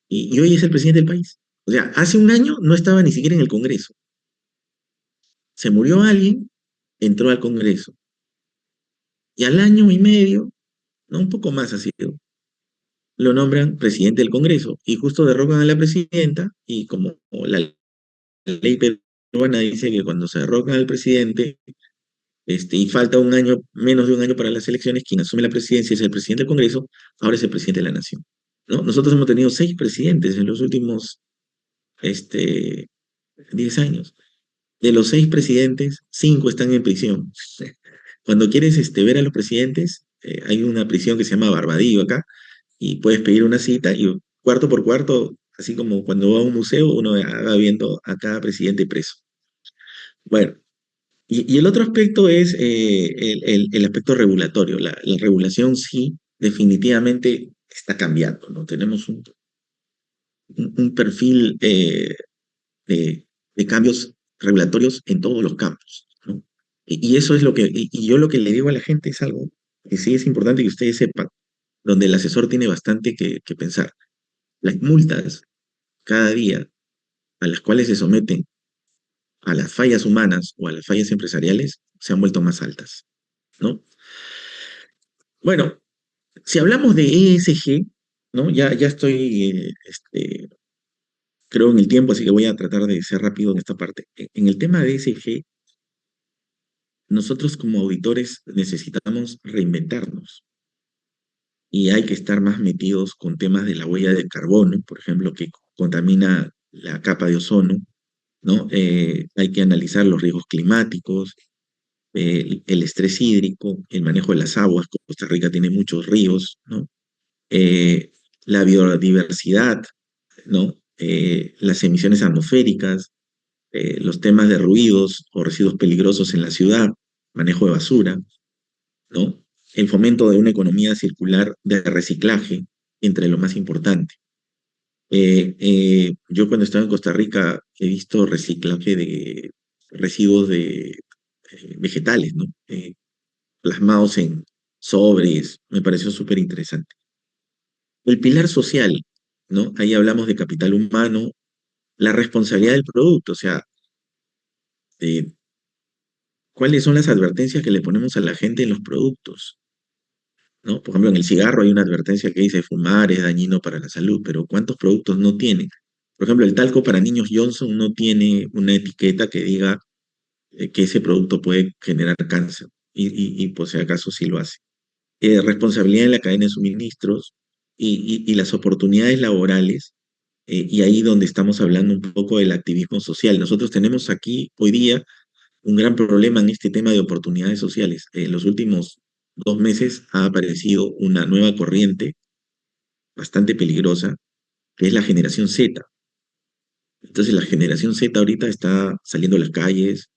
y hoy es el presidente del país. O sea, hace un año no estaba ni siquiera en el Congreso. Se murió alguien, entró al Congreso, y al año y medio, no un poco más ha sido, lo nombran presidente del Congreso, y justo derrocan a la presidenta, y como la ley peruana dice que cuando se derrocan al presidente, y falta un año, menos de un año para las elecciones, quien asume la presidencia es el presidente del Congreso, ahora es el presidente de la Nación, ¿no? Nosotros hemos tenido 6 presidentes en los últimos este, 10 años. De los 6 presidentes, 5 están en prisión. Cuando quieres ver a los presidentes, hay una prisión que se llama Barbadillo acá, y puedes pedir una cita y cuarto por cuarto, así como cuando va a un museo, uno va viendo a cada presidente preso. Bueno, y el otro aspecto es el aspecto regulatorio. La regulación sí, definitivamente está cambiando, ¿no? Tenemos un perfil de cambios regulatorios en todos los campos, ¿no? Y eso es lo que, y yo lo que le digo a la gente es algo que sí es importante que ustedes sepan. donde el asesor tiene bastante que pensar. Las multas cada día a las cuales se someten a las fallas humanas o a las fallas empresariales se han vuelto más altas, ¿no? Bueno, si hablamos de ESG, ¿no? Ya estoy, creo en el tiempo, así que voy a tratar de ser rápido en esta parte. En el tema de ESG, nosotros como auditores necesitamos reinventarnos y hay que estar más metidos con temas de la huella de carbono, por ejemplo, que contamina la capa de ozono, ¿no? Hay que analizar los riesgos climáticos, el estrés hídrico, el manejo de las aguas. Costa Rica tiene muchos ríos, ¿no? Eh, la biodiversidad, ¿no? Las emisiones atmosféricas, los temas de ruidos o residuos peligrosos en la ciudad, manejo de basura, ¿no? El fomento de una economía circular de reciclaje, entre lo más importante. Yo cuando estaba en Costa Rica he visto reciclaje de residuos de vegetales, ¿no? Plasmados en sobres, me pareció súper interesante. El pilar social, ¿no? Ahí hablamos de capital humano, la responsabilidad del producto, o sea, eh, cuáles son las advertencias que le ponemos a la gente en los productos, ¿no? Por ejemplo, en el cigarro hay una advertencia que dice fumar es dañino para la salud, pero ¿cuántos productos no tienen? Por ejemplo, el talco para niños Johnson no tiene una etiqueta que diga que ese producto puede generar cáncer, y por si acaso sí lo hace. Responsabilidad en la cadena de suministros y las oportunidades laborales, y ahí donde estamos hablando un poco del activismo social. Nosotros tenemos aquí hoy día un gran problema en este tema de oportunidades sociales. En los últimos 2 meses ha aparecido una nueva corriente bastante peligrosa, que es la generación Z. Entonces la generación Z ahorita está saliendo a las calles,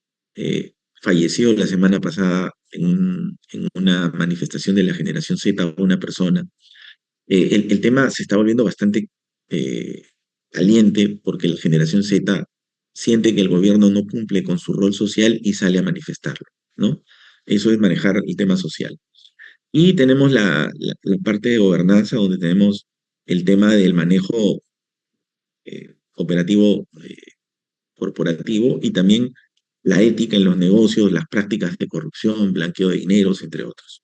falleció la semana pasada en una manifestación de la generación Z una persona. El tema se está volviendo bastante eh, caliente porque la generación Z siente que el gobierno no cumple con su rol social y sale a manifestarlo, ¿no? Eso es manejar el tema social. Y tenemos la parte de gobernanza donde tenemos el tema del manejo operativo corporativo y también la ética en los negocios, las prácticas de corrupción, blanqueo de dineros, entre otros.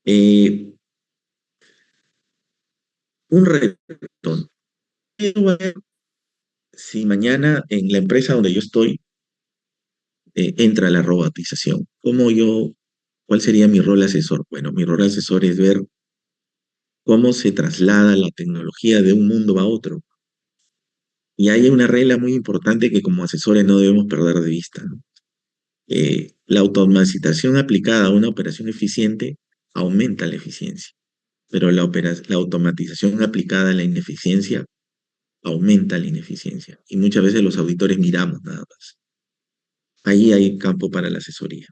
Eh, un reto. Si mañana en la empresa donde yo estoy entra la robotización, cuál sería mi rol asesor? Bueno, mi rol asesor es ver cómo se traslada la tecnología de un mundo a otro. Y hay una regla muy importante que como asesores no debemos perder de vista, ¿no? La automatización aplicada a una operación eficiente aumenta la eficiencia, pero la automatización aplicada a la ineficiencia aumenta la ineficiencia. Y muchas veces los auditores miramos nada más. Ahí hay campo para la asesoría.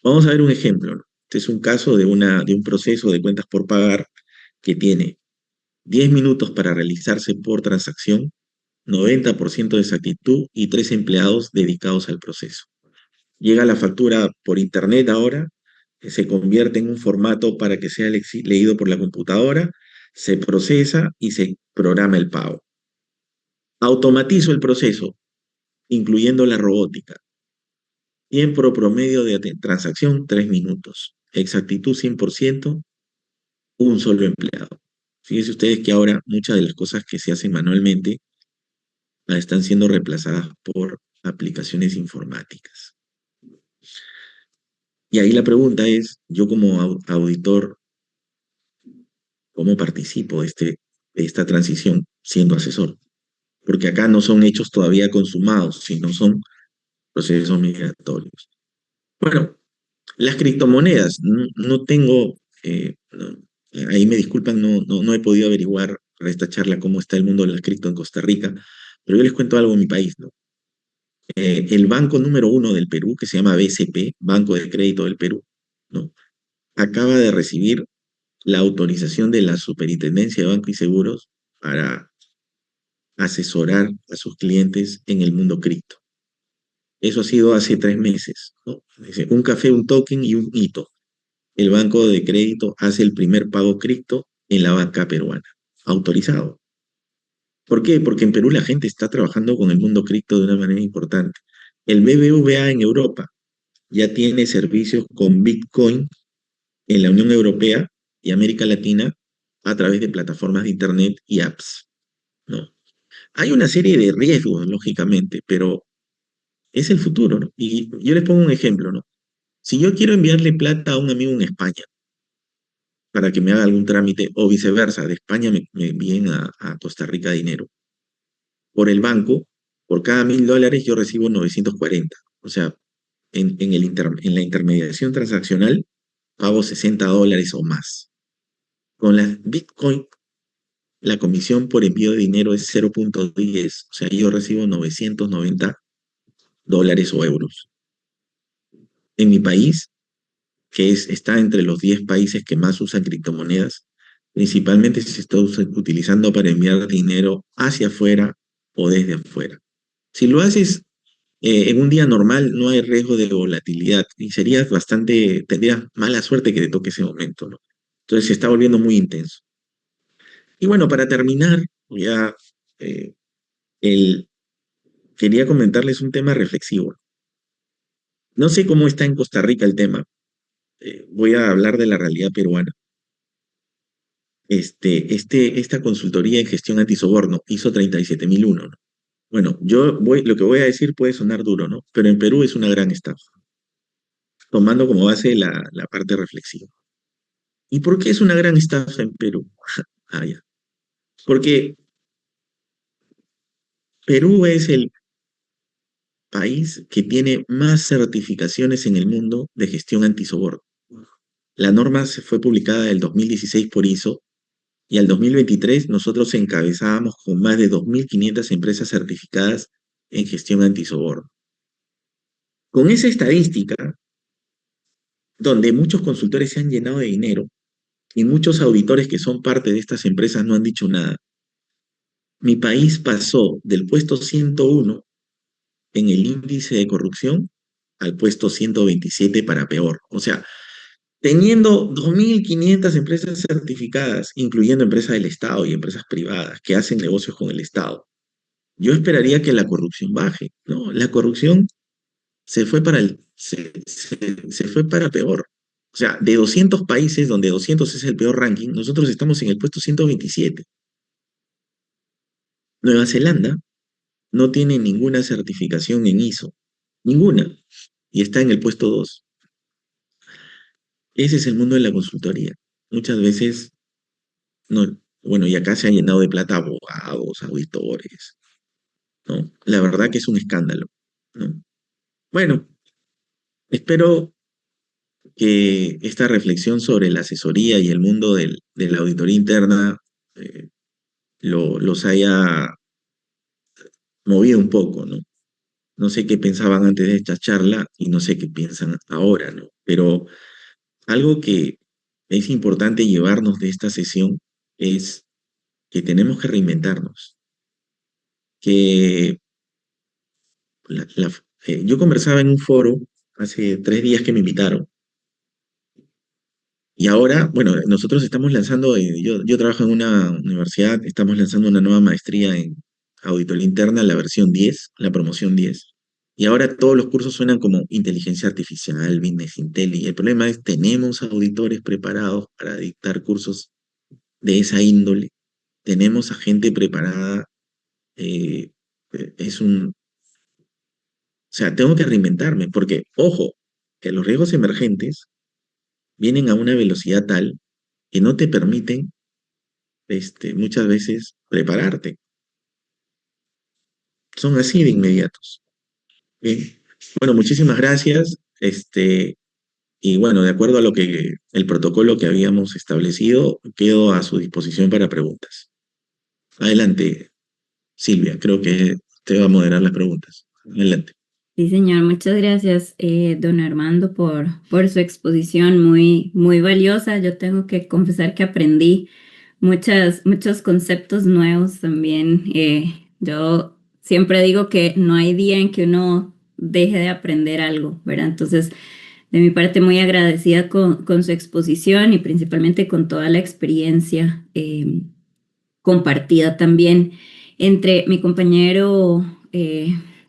Vamos a ver un ejemplo, ¿no? Este es un caso de un proceso de cuentas por pagar que tiene 10 minutos para realizarse por transacción, 90% de exactitud y 3 empleados dedicados al proceso. Llega la factura por internet ahora, que se convierte en un formato para que sea leído por la computadora, se procesa y se programa el pago. Automatizo el proceso, incluyendo la robótica. Tiempo promedio de transacción, 3 minutos. Exactitud 100%, un solo empleado. Fíjense ustedes que ahora muchas de las cosas que se hacen manualmente están siendo reemplazadas por aplicaciones informáticas. Y ahí la pregunta es, yo como auditor, ¿cómo participo de esta transición siendo asesor? Porque acá no son hechos todavía consumados, sino son procesos migratorios. Bueno, las criptomonedas, no tengo, ahí me disculpan, no he podido averiguar para esta charla cómo está el mundo de la cripto en Costa Rica, pero yo les cuento algo en mi país, ¿no? El banco número uno del Perú, que se llama BCP, Banco de Crédito del Perú, ¿no? Acaba de recibir la autorización de la Superintendencia de Banco y Seguros para asesorar a sus clientes en el mundo cripto. Eso ha sido hace 3 meses, ¿no? Dice, un café, un token y un hito. el banco de crédito hace el primer pago cripto en la banca peruana, autorizado. ¿Por qué? Porque en Perú la gente está trabajando con el mundo cripto de una manera importante. El BBVA en Europa ya tiene servicios con Bitcoin en la Unión Europea y América Latina a través de plataformas de Internet y apps, ¿no? Hay una serie de riesgos, lógicamente, pero es el futuro, ¿no? Y yo les pongo un ejemplo, ¿no? Si yo quiero enviarle plata a un amigo en España para que me haga algún trámite, o viceversa, de España me envíen a Costa Rica dinero, por el banco, por cada $1.000 yo recibo 940. O sea, en la intermediación transaccional pago $60 o más. Con las Bitcoin, la comisión por envío de dinero es 0.10, o sea, yo recibo $990 o euros. En mi país, está entre los 10 países que más usan criptomonedas, principalmente si se está utilizando para enviar dinero hacia afuera o desde afuera. Si lo haces en un día normal, no hay riesgo de volatilidad y tendrías mala suerte que te toque ese momento, ¿no? Entonces se está volviendo muy intenso. Y bueno, para terminar, ya eh, el, quería comentarles un tema reflexivo. No sé cómo está en Costa Rica el tema. Voy a hablar de la realidad peruana. Esta consultoría en gestión antisoborno hizo 37.001, ¿no? Bueno, lo que voy a decir puede sonar duro, ¿no? Pero en Perú es una gran estafa, tomando como base la parte reflexiva. ¿Y por qué es una gran estafa en Perú? Ah, ya. Porque Perú es el país que tiene más certificaciones en el mundo de gestión antisoborno. La norma se fue publicada el 2016 por ISO y al 2023 nosotros encabezábamos con más de 2.500 empresas certificadas en gestión antisoborno. Con esa estadística, donde muchos consultores se han llenado de dinero y muchos auditores que son parte de estas empresas no han dicho nada, mi país pasó del puesto 101 en el índice de corrupción al puesto 127 para peor. O sea, teniendo 2.500 empresas certificadas, incluyendo empresas del Estado y empresas privadas que hacen negocios con el Estado, yo esperaría que la corrupción baje, ¿no? La corrupción se fue para peor. O sea, de 200 países donde 200 es el peor ranking, nosotros estamos en el puesto 127. Nueva Zelanda no tiene ninguna certificación en ISO, ninguna, y está en el puesto 2. Ese es el mundo de la consultoría. Muchas veces, no, bueno, y acá se ha llenado de plata abogados, auditores, ¿no? La verdad que es un escándalo, ¿no? Bueno, espero que esta reflexión sobre la asesoría y el mundo de la auditoría interna eh, los haya movido un poco, ¿no? No sé qué pensaban antes de esta charla y no sé qué piensan ahora, ¿no? Pero algo que es importante llevarnos de esta sesión es que tenemos que reinventarnos, que la- la- yo conversaba en un foro hace 3 días que me invitaron y ahora, bueno, nosotros estamos lanzando, yo trabajo en una universidad, estamos lanzando una nueva maestría en auditoría interna, la versión 10, la promoción 10. Y ahora todos los cursos suenan como inteligencia artificial, business intelligence. El problema es, ¿tenemos auditores preparados para dictar cursos de esa índole? ¿Tenemos a gente preparada? Eh, o sea, tengo que reinventarme, porque, ojo, que los riesgos emergentes vienen a una velocidad tal que no te permiten muchas veces prepararte. Son así de inmediatos. ¿Ok? Bueno, muchísimas gracias. Y bueno, de acuerdo a lo que el protocolo que habíamos establecido, quedo a su disposición para preguntas. Adelante, Silvia, creo que te va a moderar las preguntas. Adelante. Sí, señor, muchas gracias, don Armando, por su exposición muy, muy valiosa. Yo tengo que confesar que aprendí muchos conceptos nuevos también. Yo siempre digo que no hay día en que uno deje de aprender algo, ¿verdad? Entonces, De mi parte, muy agradecida con su exposición y principalmente con toda la experiencia compartida también entre mi compañero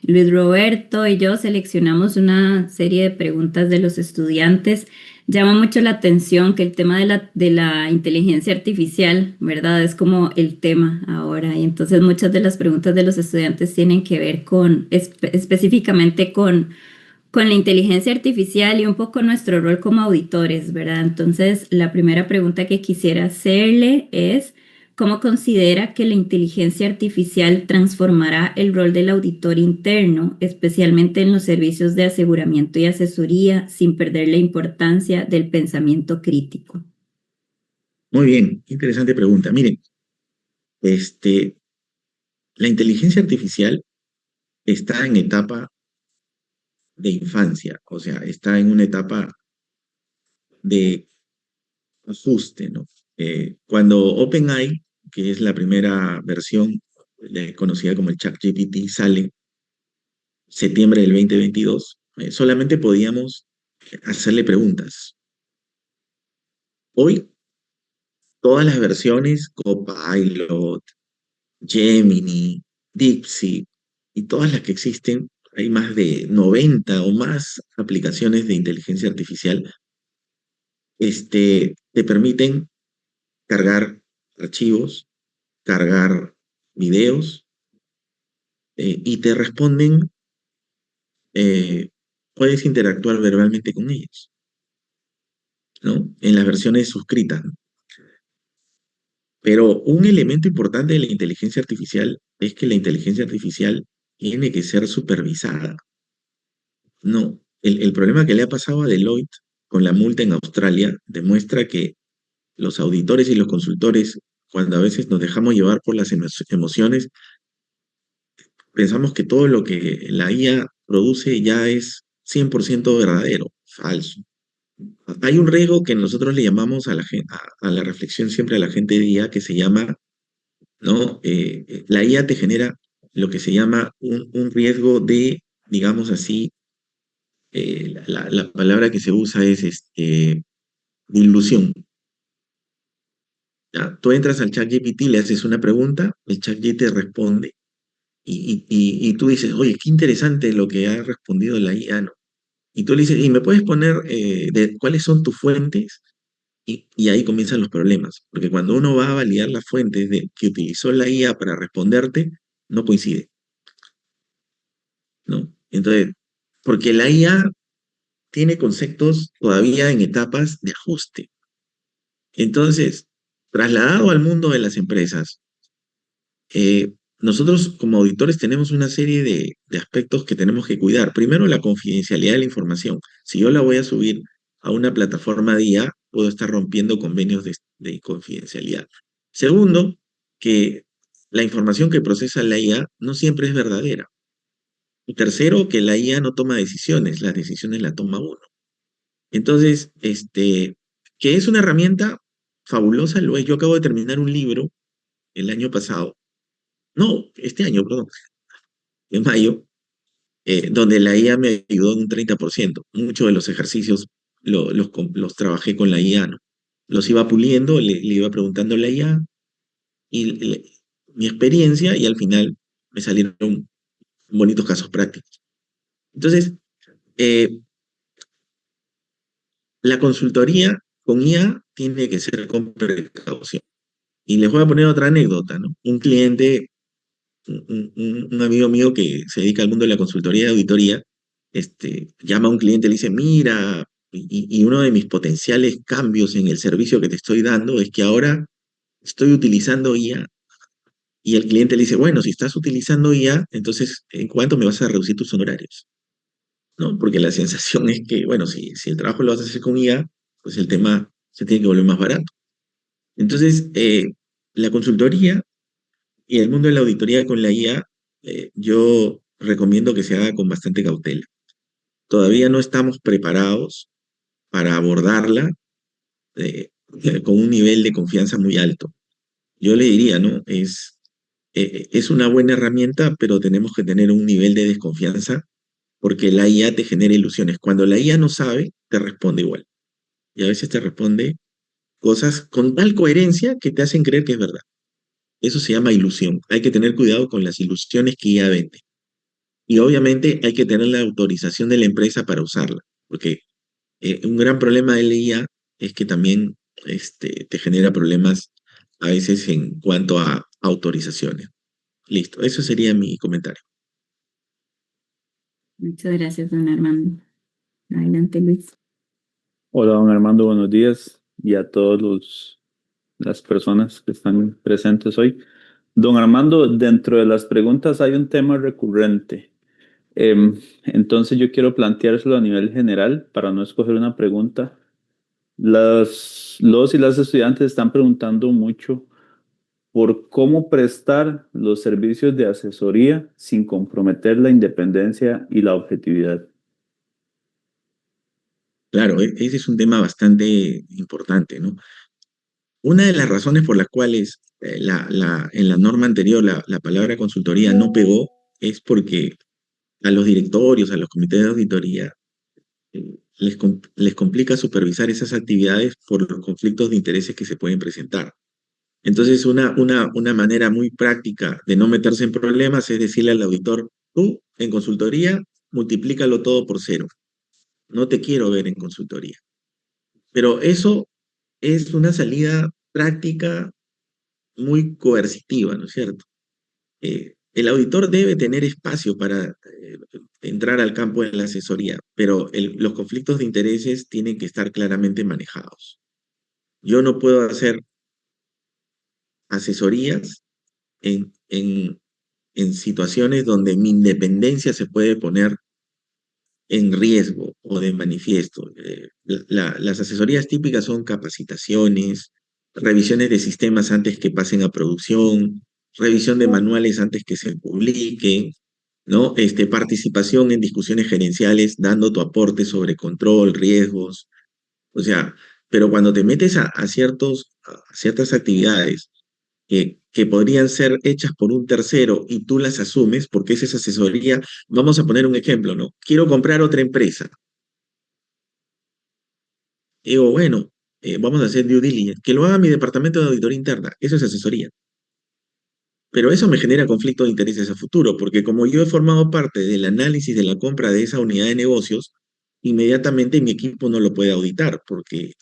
Luis Roberto y yo. Seleccionamos una serie de preguntas de los estudiantes. Llama mucho la atención que el tema de la inteligencia artificial, ¿verdad? Es como el tema ahora. Y entonces muchas de las preguntas de los estudiantes tienen que ver específicamente con la inteligencia artificial y un poco nuestro rol como auditores, ¿verdad? Entonces, la primera pregunta que quisiera hacerle es, ¿cómo considera que la inteligencia artificial transformará el rol del auditor interno, especialmente en los servicios de aseguramiento y asesoría, sin perder la importancia del pensamiento crítico? Muy bien, interesante pregunta. Miren, este, la inteligencia artificial está en etapa de infancia, o sea, está en una etapa de ajuste, ¿no? Cuando OpenAI, que es la primera versión conocida como el ChatGPT, sale septiembre del 2022, solamente podíamos hacerle preguntas. Hoy, todas las versiones, Copilot, Gemini, DeepSeek y todas las que existen, hay más de 90 o más aplicaciones de inteligencia artificial, te permiten cargar archivos, cargar videos y te responden, eh, puedes interactuar verbalmente con ellos, ¿no? En las versiones suscritas, ¿no? Pero un elemento importante de la inteligencia artificial es que la inteligencia artificial tiene que ser supervisada. No, el problema que le ha pasado a Deloitte con la multa en Australia demuestra que los auditores y los consultores, cuando a veces nos dejamos llevar por las emociones, pensamos que todo lo que la IA produce ya es 100% verdadero, falso. Hay un riesgo que nosotros le llamamos a la reflexión siempre a la gente de IA que se llama, ¿no? La IA te genera lo que se llama un riesgo de, digamos así, la palabra que se usa es de ilusión. ¿Ya? Tú entras al ChatGPT, le haces una pregunta, el ChatGPT te responde y tú dices, oye, qué interesante lo que ha respondido la IA, ¿no? Y tú le dices, ¿y me puedes poner cuáles son tus fuentes? Y ahí comienzan los problemas, porque cuando uno va a validar las fuentes que utilizó la IA para responderte, no coincide, ¿no? Entonces, porque la IA tiene conceptos todavía en etapas de ajuste. Entonces, trasladado al mundo de las empresas, nosotros como auditores tenemos una serie de aspectos que tenemos que cuidar. Primero, la confidencialidad de la información. Si yo la voy a subir a una plataforma de IA, puedo estar rompiendo convenios de confidencialidad. Segundo, que la información que procesa la IA no siempre es verdadera. Y tercero, que la IA no toma decisiones, las decisiones las toma uno. Entonces, que es una herramienta fabulosa, lo es. Yo acabo de terminar un libro el año pasado, no, este año, perdón, en mayo, donde la IA me ayudó en un 30%. Muchos de los ejercicios los trabajé con la IA, ¿no? Los iba puliendo, le iba preguntando a la IA y mi experiencia y al final me salieron bonitos casos prácticos. Entonces, eh, la consultoría con IA tiene que ser con precaución. Y les voy a poner otra anécdota, ¿no? Un cliente, un amigo mío que se dedica al mundo de la consultoría de auditoría, llama a un cliente y le dice, mira, y uno de mis potenciales cambios en el servicio que te estoy dando es que ahora estoy utilizando IA. Y el cliente le dice, bueno, si estás utilizando IA, entonces, ¿en cuánto me vas a reducir tus honorarios? ¿No? Porque la sensación es que, bueno, si el trabajo lo vas a hacer con IA, pues el tema se tiene que volver más barato. Entonces, la consultoría y el mundo de la auditoría con la IA, yo recomiendo que se haga con bastante cautela. Todavía no estamos preparados para abordarla con un nivel de confianza muy alto. Yo le diría, ¿no? Es una buena herramienta, pero tenemos que tener un nivel de desconfianza porque la IA te genera ilusiones. Cuando la IA no sabe, te responde igual. Y a veces te responde cosas con tal coherencia que te hacen creer que es verdad. Eso se llama ilusión. Hay que tener cuidado con las ilusiones que IA vende. Y obviamente hay que tener la autorización de la empresa para usarla, porque un gran problema de la IA es que también te genera problemas a veces en cuanto a autorizaciones. Listo, eso sería mi comentario. Muchas gracias, don Armando. Adelante, Luis. Hola, don Armando, buenos días y a todos las personas que están presentes hoy. Don Armando, dentro de las preguntas hay un tema recurrente. Entonces yo quiero planteárselo a nivel general para no escoger una pregunta. Los y las estudiantes están preguntando mucho por cómo prestar los servicios de asesoría sin comprometer la independencia y la objetividad. Claro, ese es un tema bastante importante, ¿no? Una de las razones por las cuales en la norma anterior la palabra consultoría no pegó es porque a los directorios, a los comités de auditoría, les complica supervisar esas actividades por los conflictos de intereses que se pueden presentar. Entonces, una manera muy práctica de no meterse en problemas es decirle al auditor, tú en consultoría, multiplícalo todo por cero. No te quiero ver en consultoría. Pero eso es una salida práctica muy coercitiva, ¿no es cierto? El auditor debe tener espacio para entrar al campo de la asesoría, pero los conflictos de intereses tienen que estar claramente manejados. Yo no puedo hacer asesorías en situaciones donde mi independencia se puede poner en riesgo o de manifiesto. Las asesorías típicas son capacitaciones, revisiones de sistemas antes que pasen a producción, revisión de manuales antes que se publiquen, ¿no? Participación en discusiones gerenciales, dando tu aporte sobre control, riesgos. O sea, pero cuando te metes a ciertas actividades que podrían ser hechas por un tercero y tú las asumes porque esa es asesoría. Vamos a poner un ejemplo, ¿no? Quiero comprar otra empresa. Digo, bueno, vamos a hacer due diligence. Que lo haga mi departamento de auditoría interna. Eso es asesoría. Pero eso me genera conflicto de intereses a futuro, porque como yo he formado parte del análisis de la compra de esa unidad de negocios, inmediatamente mi equipo no lo puede auditar, porque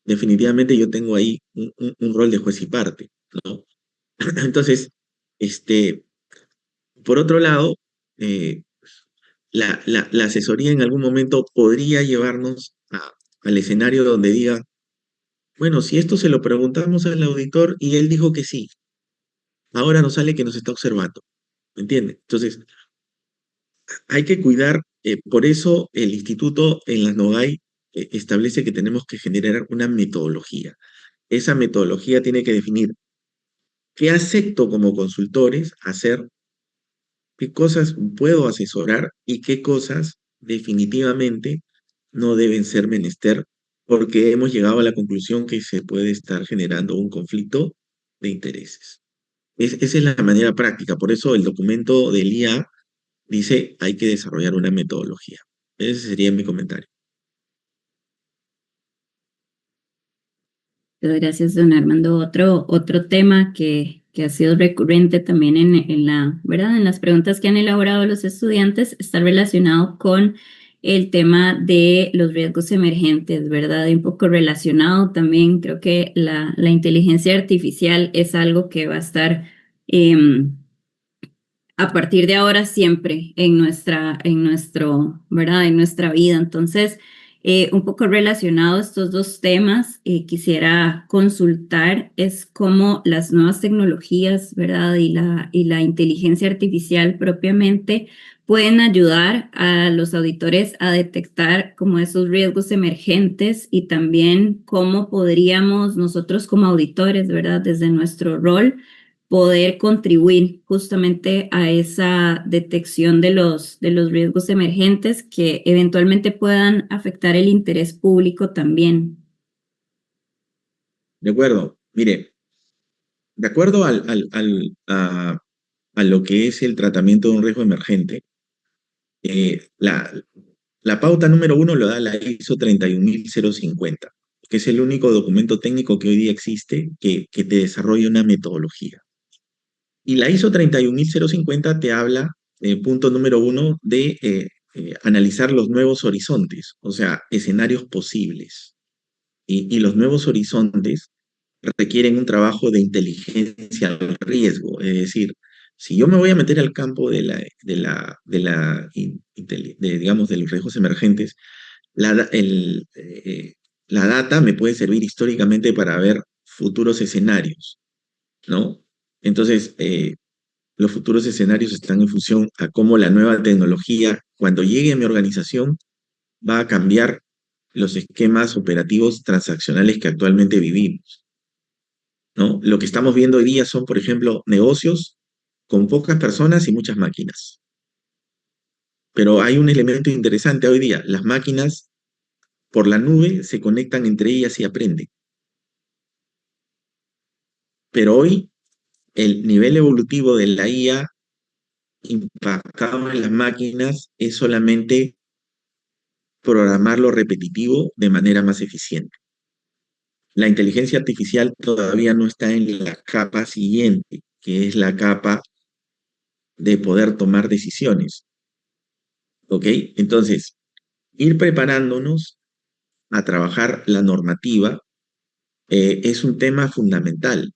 definitivamente yo tengo ahí un rol de juez y parte, ¿no? Entonces, este, por otro lado, eh, la asesoría en algún momento podría llevarnos al escenario donde diga, bueno, si esto se lo preguntamos al auditor y él dijo que sí, ahora nos sale que nos está observando, ¿me entiende? Entonces, hay que cuidar, por eso el instituto en las NOGAI establece que tenemos que generar una metodología. Esa metodología tiene que definir qué acepto como consultores hacer, qué cosas puedo asesorar y qué cosas definitivamente no deben ser menester, porque hemos llegado a la conclusión que se puede estar generando un conflicto de intereses. Esa es la manera práctica, por eso el documento del IA dice hay que desarrollar una metodología. Ese sería mi comentario. Muchas gracias, don Armando. Otro tema que ha sido recurrente también ¿verdad? En las preguntas que han elaborado los estudiantes está relacionado con el tema de los riesgos emergentes, ¿verdad? Y un poco relacionado también, creo que la inteligencia artificial es algo que va a estar a partir de ahora siempre ¿verdad? En nuestra vida. Entonces, un poco relacionado a estos dos temas, quisiera consultar es cómo las nuevas tecnologías, ¿verdad? Y la inteligencia artificial propiamente pueden ayudar a los auditores a detectar como esos riesgos emergentes y también cómo podríamos nosotros como auditores, ¿verdad? Desde nuestro rol poder contribuir justamente a esa detección de los riesgos emergentes que eventualmente puedan afectar el interés público también. De acuerdo, mire, de acuerdo a lo que es el tratamiento de un riesgo emergente, La pauta número 1 lo da la ISO 31050, que es el único documento técnico que hoy día existe que te desarrolla una metodología. Y la ISO 31050 te habla, punto número 1, de analizar los nuevos horizontes, o sea, escenarios posibles. Y los nuevos horizontes requieren un trabajo de inteligencia al riesgo. Es decir, si yo me voy a meter al campo digamos, de los riesgos emergentes, la data me puede servir históricamente para ver futuros escenarios, ¿no? Entonces, los futuros escenarios están en función a cómo la nueva tecnología, cuando llegue a mi organización, va a cambiar los esquemas operativos transaccionales que actualmente vivimos, ¿no? Lo que estamos viendo hoy día son, por ejemplo, negocios con pocas personas y muchas máquinas. Pero hay un elemento interesante hoy día. Las máquinas por la nube se conectan entre ellas y aprenden. Pero hoy el nivel evolutivo de la IA impactado en las máquinas es solamente programar lo repetitivo de manera más eficiente. La inteligencia artificial todavía no está en la capa siguiente, que es la capa de poder tomar decisiones. ¿Ok? Entonces, ir preparándonos a trabajar la normativa es un tema fundamental.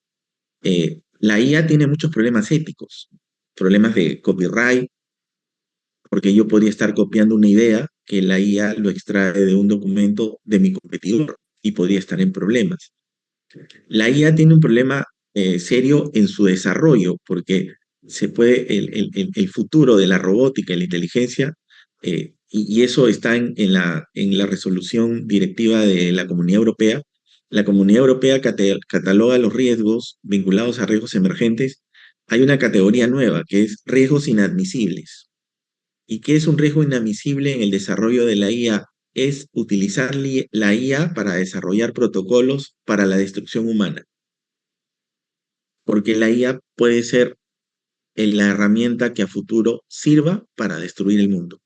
La IA tiene muchos problemas éticos, problemas de copyright, porque yo podría estar copiando una idea que la IA lo extrae de un documento de mi competidor y podría estar en problemas. La IA tiene un problema serio en su desarrollo, porque el futuro de la robótica y la inteligencia, y eso está en la resolución directiva de la Comunidad Europea. La Comunidad Europea cataloga los riesgos vinculados a riesgos emergentes. Hay una categoría nueva que es riesgos inadmisibles. ¿Y qué es un riesgo inadmisible en el desarrollo de la IA? Es utilizar la IA para desarrollar protocolos para la destrucción humana, porque la IA puede ser la herramienta que a futuro sirva para destruir el mundo,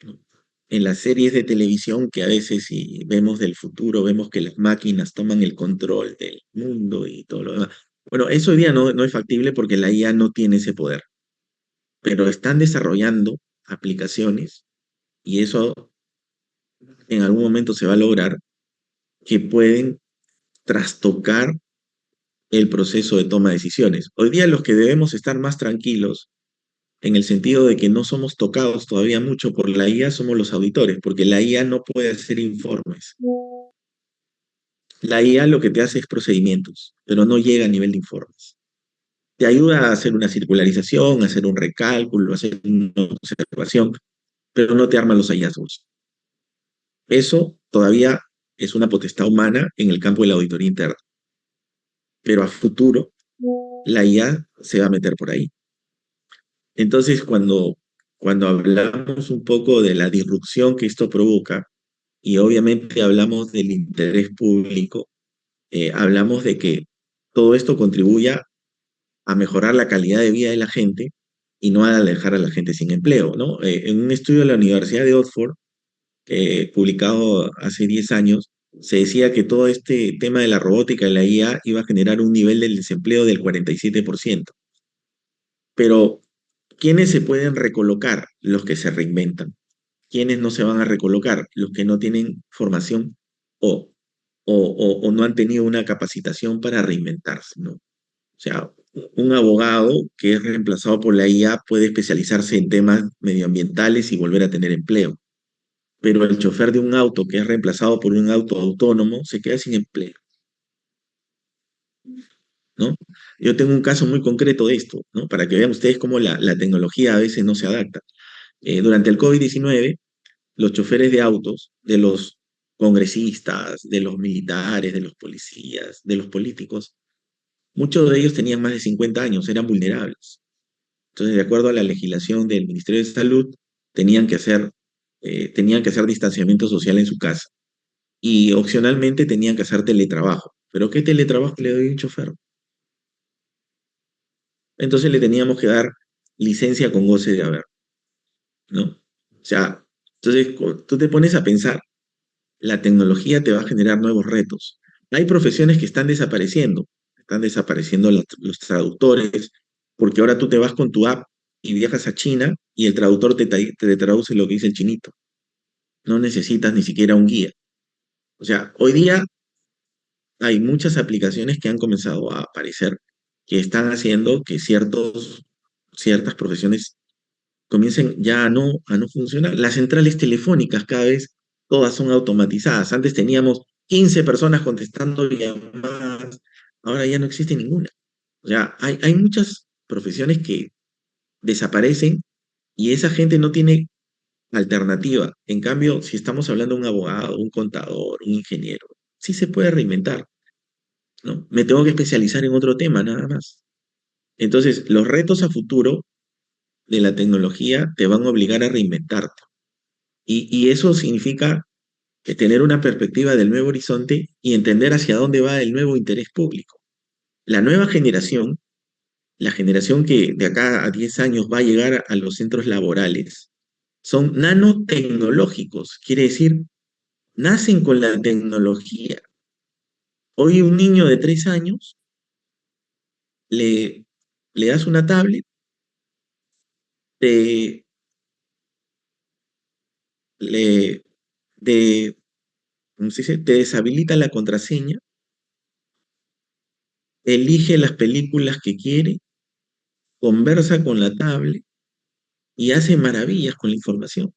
¿no? En las series de televisión que a veces si vemos del futuro, vemos que las máquinas toman el control del mundo y todo lo demás. Bueno, eso hoy día no es factible porque la IA no tiene ese poder, pero están desarrollando aplicaciones y eso en algún momento se va a lograr, que pueden trastocar el proceso de toma de decisiones. Hoy día los que debemos estar más tranquilos, en el sentido de que no somos tocados todavía mucho por la IA, somos los auditores, porque la IA no puede hacer informes. La IA lo que te hace es procedimientos, pero no llega a nivel de informes. Te ayuda a hacer una circularización, a hacer un recálculo, a hacer una observación, pero no te arma los hallazgos. Eso todavía es una potestad humana en el campo de la auditoría interna, pero a futuro la IA se va a meter por ahí. Entonces, cuando hablamos un poco de la disrupción que esto provoca, y obviamente hablamos del interés público, hablamos de que todo esto contribuya a mejorar la calidad de vida de la gente y no a dejar a la gente sin empleo, ¿no? En un estudio de la Universidad de Oxford, publicado hace 10 años, se decía que todo este tema de la robótica y la IA iba a generar un nivel del desempleo del 47%. Pero, ¿quiénes se pueden recolocar? Los que se reinventan. ¿Quiénes no se van a recolocar? Los que no tienen formación o, o no han tenido una capacitación para reinventarse, ¿no? O sea, un abogado que es reemplazado por la IA puede especializarse en temas medioambientales y volver a tener empleo. Pero el chofer de un auto que es reemplazado por un auto autónomo se queda sin empleo, ¿no? Yo tengo un caso muy concreto de esto, ¿no? Para que vean ustedes cómo la tecnología a veces no se adapta. Durante el COVID-19, los choferes de autos, de los congresistas, de los militares, de los policías, de los políticos, muchos de ellos tenían más de 50 años, eran vulnerables. Entonces, de acuerdo a la legislación del Ministerio de Salud, tenían que hacer, tenían que hacer distanciamiento social en su casa y opcionalmente tenían que hacer teletrabajo. ¿Pero qué teletrabajo le doy a un chofer? Entonces le teníamos que dar licencia con goce de haber. ¿no? O sea, entonces tú te pones a pensar, la tecnología te va a generar nuevos retos. Hay profesiones que están desapareciendo los traductores, porque ahora tú te vas con tu app y viajas a China y el traductor te traduce lo que dice el chinito. No necesitas ni siquiera un guía. O sea, hoy día hay muchas aplicaciones que han comenzado a aparecer que están haciendo que ciertas profesiones comiencen ya a no funcionar. Las centrales telefónicas cada vez todas son automatizadas. Antes teníamos 15 personas contestando llamadas, ahora ya no existe ninguna. O sea, hay muchas profesiones que desaparecen y esa gente no tiene alternativa. En cambio, si estamos hablando de un abogado, un contador, un ingeniero, sí se puede reinventar, ¿no? Me tengo que especializar en otro tema, nada más. Entonces, los retos a futuro de la tecnología te van a obligar a reinventarte. Y eso significa que tener una perspectiva del nuevo horizonte y entender hacia dónde va el nuevo interés público. La nueva generación, la generación que de acá a 10 años va a llegar a los centros laborales, son nanotecnológicos, quiere decir, nacen con la tecnología. Hoy un niño de 3 años le, le das una tablet, te, le, te, ¿cómo se dice? Te deshabilita la contraseña, elige las películas que quiere, conversa con la tablet y hace maravillas con la información.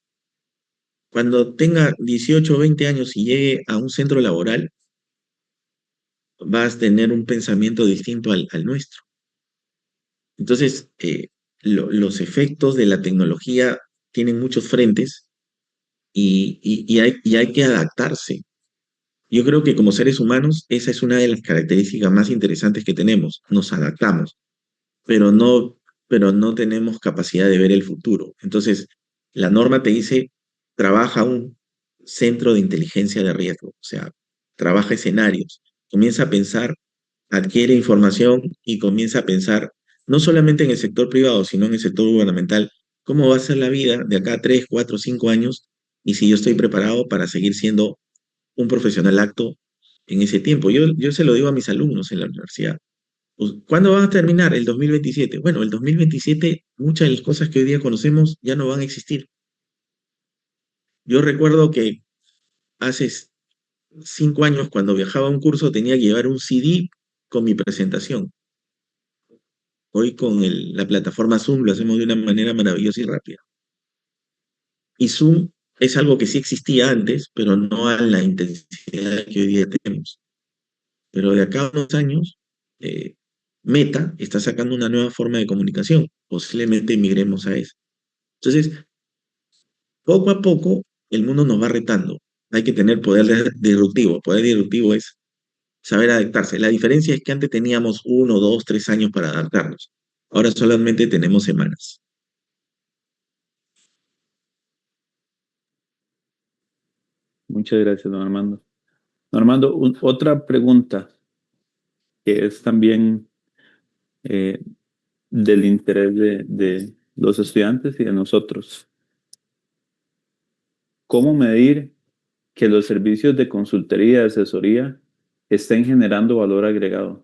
Cuando tenga 18 o 20 años y llegue a un centro laboral, vas a tener un pensamiento distinto al nuestro. Entonces, los efectos de la tecnología tienen muchos frentes y hay que adaptarse. Yo creo que como seres humanos, esa es una de las características más interesantes que tenemos. Nos adaptamos, pero no tenemos capacidad de ver el futuro. Entonces, la norma te dice, trabaja un centro de inteligencia de riesgo, o sea, trabaja escenarios, comienza a pensar, adquiere información y comienza a pensar no solamente en el sector privado, sino en el sector gubernamental, cómo va a ser la vida de acá a 3, 4, 5 años y si yo estoy preparado para seguir siendo un profesional acto en ese tiempo. Yo se lo digo a mis alumnos en la universidad. Pues, ¿cuándo van a terminar? El 2027. Bueno, el 2027, muchas de las cosas que hoy día conocemos ya no van a existir. Yo recuerdo que hace 5 años, cuando viajaba a un curso, tenía que llevar un CD con mi presentación. Hoy con la plataforma Zoom lo hacemos de una manera maravillosa y rápida. Y Zoom es algo que sí existía antes, pero no a la intensidad que hoy día tenemos. Pero de acá a unos años, eh, Meta está sacando una nueva forma de comunicación. Posiblemente migremos a eso. Entonces, poco a poco, el mundo nos va retando. Hay que tener poder disruptivo. Poder disruptivo es saber adaptarse. La diferencia es que antes teníamos 1, 2, 3 años para adaptarnos. Ahora solamente tenemos semanas. Muchas gracias, don Armando. Don Armando, otra pregunta que es también eh, del interés de los estudiantes y de nosotros. ¿Cómo medir que los servicios de consultoría y asesoría estén generando valor agregado?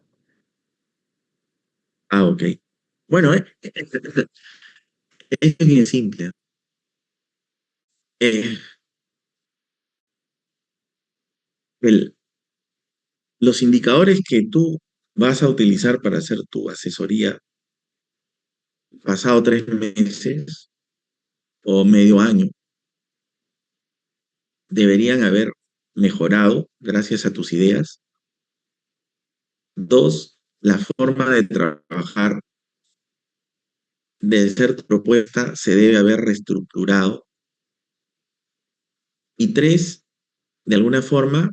Ah, ok. Bueno, es bien simple. Eh, el- los indicadores que tú vas a utilizar para hacer tu asesoría pasado 3 meses o medio año deberían haber mejorado gracias a tus ideas. Dos, la forma de trabajar, de hacer tu propuesta, se debe haber reestructurado. Y tres, de alguna forma,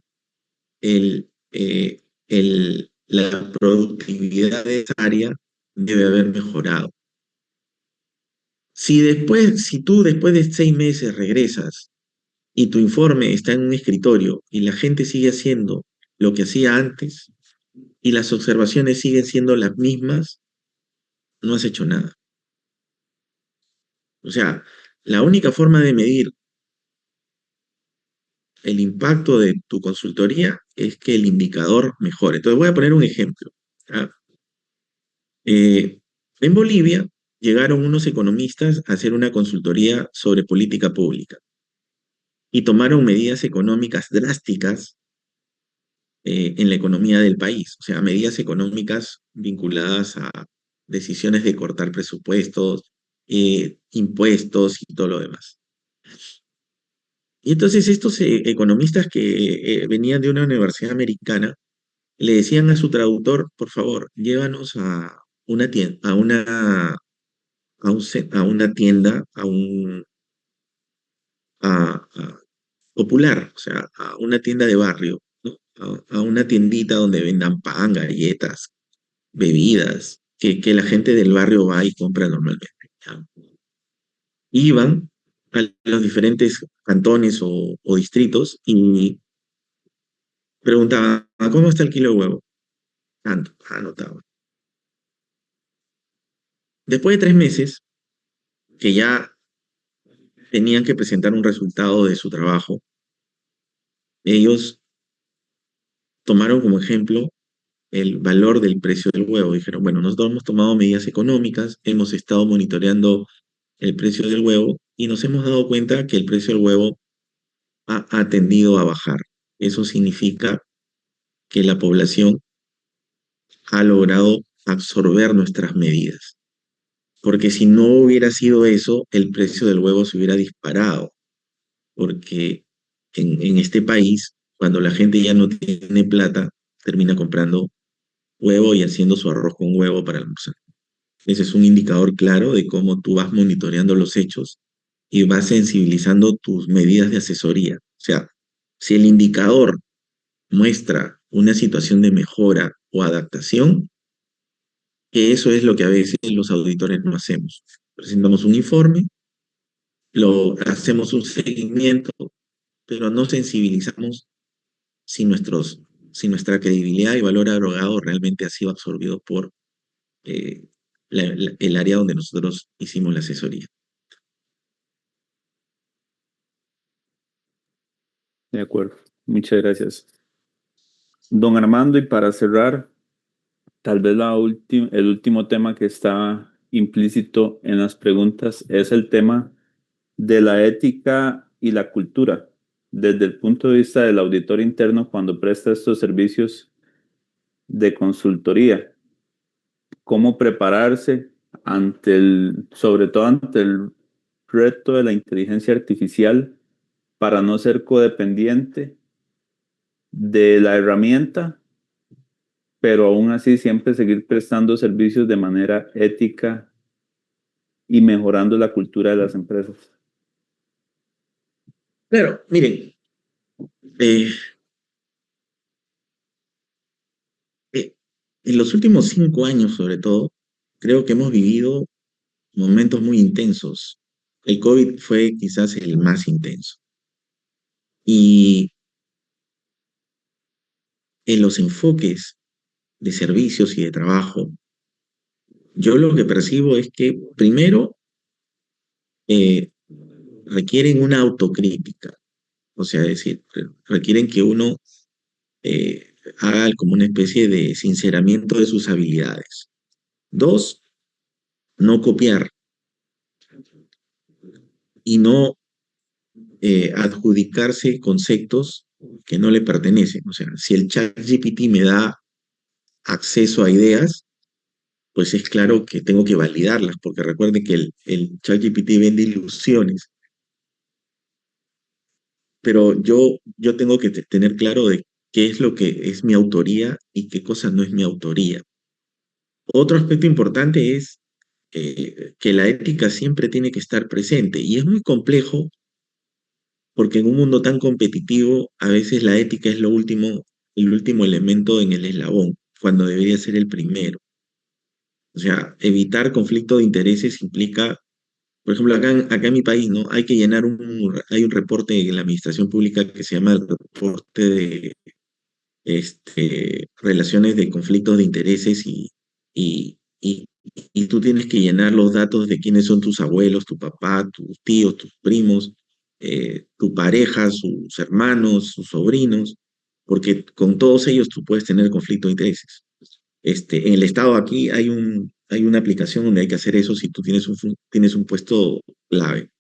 la productividad de esa área debe haber mejorado. Si tú después de 6 meses regresas y tu informe está en un escritorio y la gente sigue haciendo lo que hacía antes y las observaciones siguen siendo las mismas, no has hecho nada. O sea, la única forma de medir el impacto de tu consultoría es que el indicador mejore. Entonces voy a poner un ejemplo. ¿Ah? En Bolivia llegaron unos economistas a hacer una consultoría sobre política pública y tomaron medidas económicas drásticas en la economía del país, o sea, medidas económicas vinculadas a decisiones de cortar presupuestos, impuestos y todo lo demás. Y entonces estos economistas que venían de una universidad americana le decían a su traductor, por favor, llévanos a una tienda, a una tienda, popular, o sea, a una tienda de barrio, ¿no? A una tiendita donde vendan pan, galletas, bebidas, que la gente del barrio va y compra normalmente. ¿Ya? Iban a los diferentes cantones o distritos y preguntaban, "¿A ¿cómo está el kilo de huevo?" Tanto, anotaba. Después de 3 meses, que ya tenían que presentar un resultado de su trabajo, ellos tomaron como ejemplo el valor del precio del huevo. Dijeron, bueno, nosotros hemos tomado medidas económicas, hemos estado monitoreando el precio del huevo y nos hemos dado cuenta que el precio del huevo ha tendido a bajar. Eso significa que la población ha logrado absorber nuestras medidas. Porque si no hubiera sido eso, el precio del huevo se hubiera disparado. Porque en este país, cuando la gente ya no tiene plata, termina comprando huevo y haciendo su arroz con huevo para almorzar. Ese es un indicador claro de cómo tú vas monitoreando los hechos y vas sensibilizando tus medidas de asesoría. O sea, si el indicador muestra una situación de mejora o adaptación, que eso es lo que a veces los auditores no hacemos. Presentamos un informe, hacemos un seguimiento, pero no sensibilizamos si, si nuestra credibilidad y valor agregado realmente ha sido absorbido por eh, el área donde nosotros hicimos la asesoría. De acuerdo. Muchas gracias. Don Armando, y para cerrar, tal vez el último tema que está implícito en las preguntas es el tema de la ética y la cultura. Desde el punto de vista del auditor interno, cuando presta estos servicios de consultoría, ¿cómo prepararse sobre todo ante el reto de la inteligencia artificial para no ser codependiente de la herramienta, pero aún así siempre seguir prestando servicios de manera ética y mejorando la cultura de las empresas? Claro, miren, eh, eh, en los últimos 5 años, sobre todo, creo que hemos vivido momentos muy intensos. El COVID fue quizás el más intenso. Y en los enfoques de servicios y de trabajo, yo lo que percibo es que primero eh, requieren una autocrítica, o sea, es decir, requieren que uno haga como una especie de sinceramiento de sus habilidades. Dos, no copiar y no adjudicarse conceptos que no le pertenecen. O sea, si el chat GPT me da acceso a ideas, pues es claro que tengo que validarlas, porque recuerden que el chat GPT vende ilusiones, pero yo tengo que tener claro de qué es lo que es mi autoría y qué cosa no es mi autoría. Otro aspecto importante es que la ética siempre tiene que estar presente y es muy complejo porque en un mundo tan competitivo, a veces la ética es el último elemento en el eslabón, cuando debería ser el primero. O sea, evitar conflicto de intereses implica, por ejemplo, acá en mi país, ¿no? Hay que llenar hay un reporte en la administración pública que se llama el reporte de relaciones de conflictos de intereses y y tú tienes que llenar los datos de quiénes son tus abuelos, tu papá, tus tíos, tus primos, tu pareja, sus hermanos, sus sobrinos, porque con todos ellos tú puedes tener conflicto de intereses. En el estado aquí hay una aplicación donde hay que hacer eso si tú tienes un puesto clave.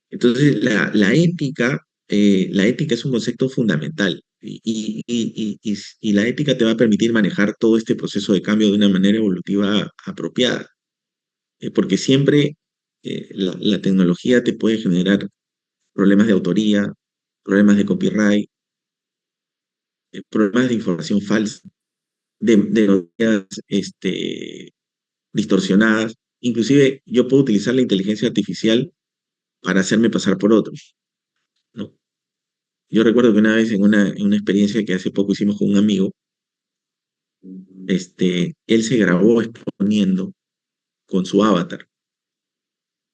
Entonces, la ética es un concepto fundamental y la ética te va a permitir manejar todo este proceso de cambio de una manera evolutiva apropiada, porque siempre la tecnología te puede generar problemas de autoría, problemas de copyright, problemas de información falsa, de noticias distorsionadas. Inclusive yo puedo utilizar la inteligencia artificial para hacerme pasar por otro, ¿no? Yo recuerdo que una vez en una experiencia que hace poco hicimos con un amigo, él se grabó exponiendo con su avatar.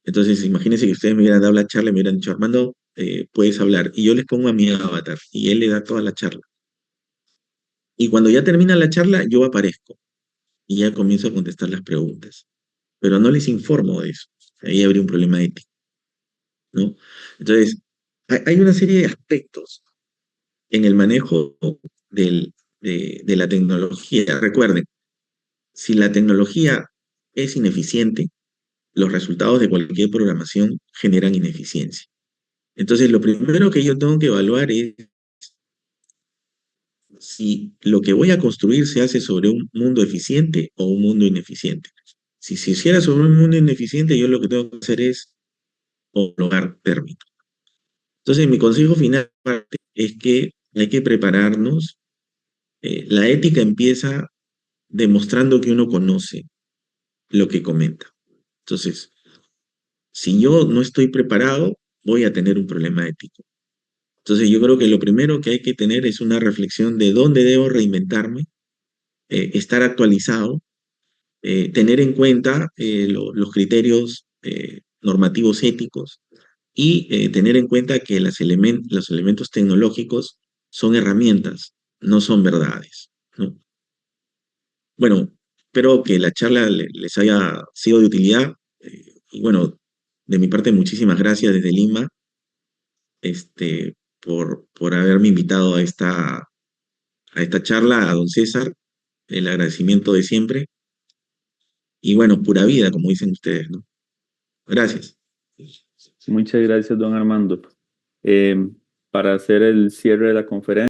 Entonces, imagínense que ustedes me hubieran dado la charla y me hubieran dicho, Armando, puedes hablar. Y yo les pongo a mi avatar y él le da toda la charla. Y cuando ya termina la charla, yo aparezco y ya comienzo a contestar las preguntas. Pero no les informo de eso. Ahí habría un problema ético, ¿no? Entonces, hay una serie de aspectos en el manejo de la tecnología. Recuerden, si la tecnología es ineficiente, los resultados de cualquier programación generan ineficiencia. Entonces, lo primero que yo tengo que evaluar es si lo que voy a construir se hace sobre un mundo eficiente o un mundo ineficiente. Si se hiciera sobre un mundo ineficiente, yo lo que tengo que hacer es homologar términos. Entonces, mi consejo final es que hay que prepararnos. La ética empieza demostrando que uno conoce lo que comenta. Entonces, si yo no estoy preparado, voy a tener un problema ético. Entonces, yo creo que lo primero que hay que tener es una reflexión de dónde debo reinventarme, estar actualizado, tener en cuenta los criterios normativos éticos y tener en cuenta que los elementos tecnológicos son herramientas, no son verdades, ¿no? Bueno, espero que la charla les haya sido de utilidad. Y bueno, de mi parte, muchísimas gracias desde Lima, por haberme invitado a esta charla, a don César, el agradecimiento de siempre. Y bueno, pura vida, como dicen ustedes, ¿no? Gracias. Muchas gracias, don Armando. Para hacer el cierre de la conferencia.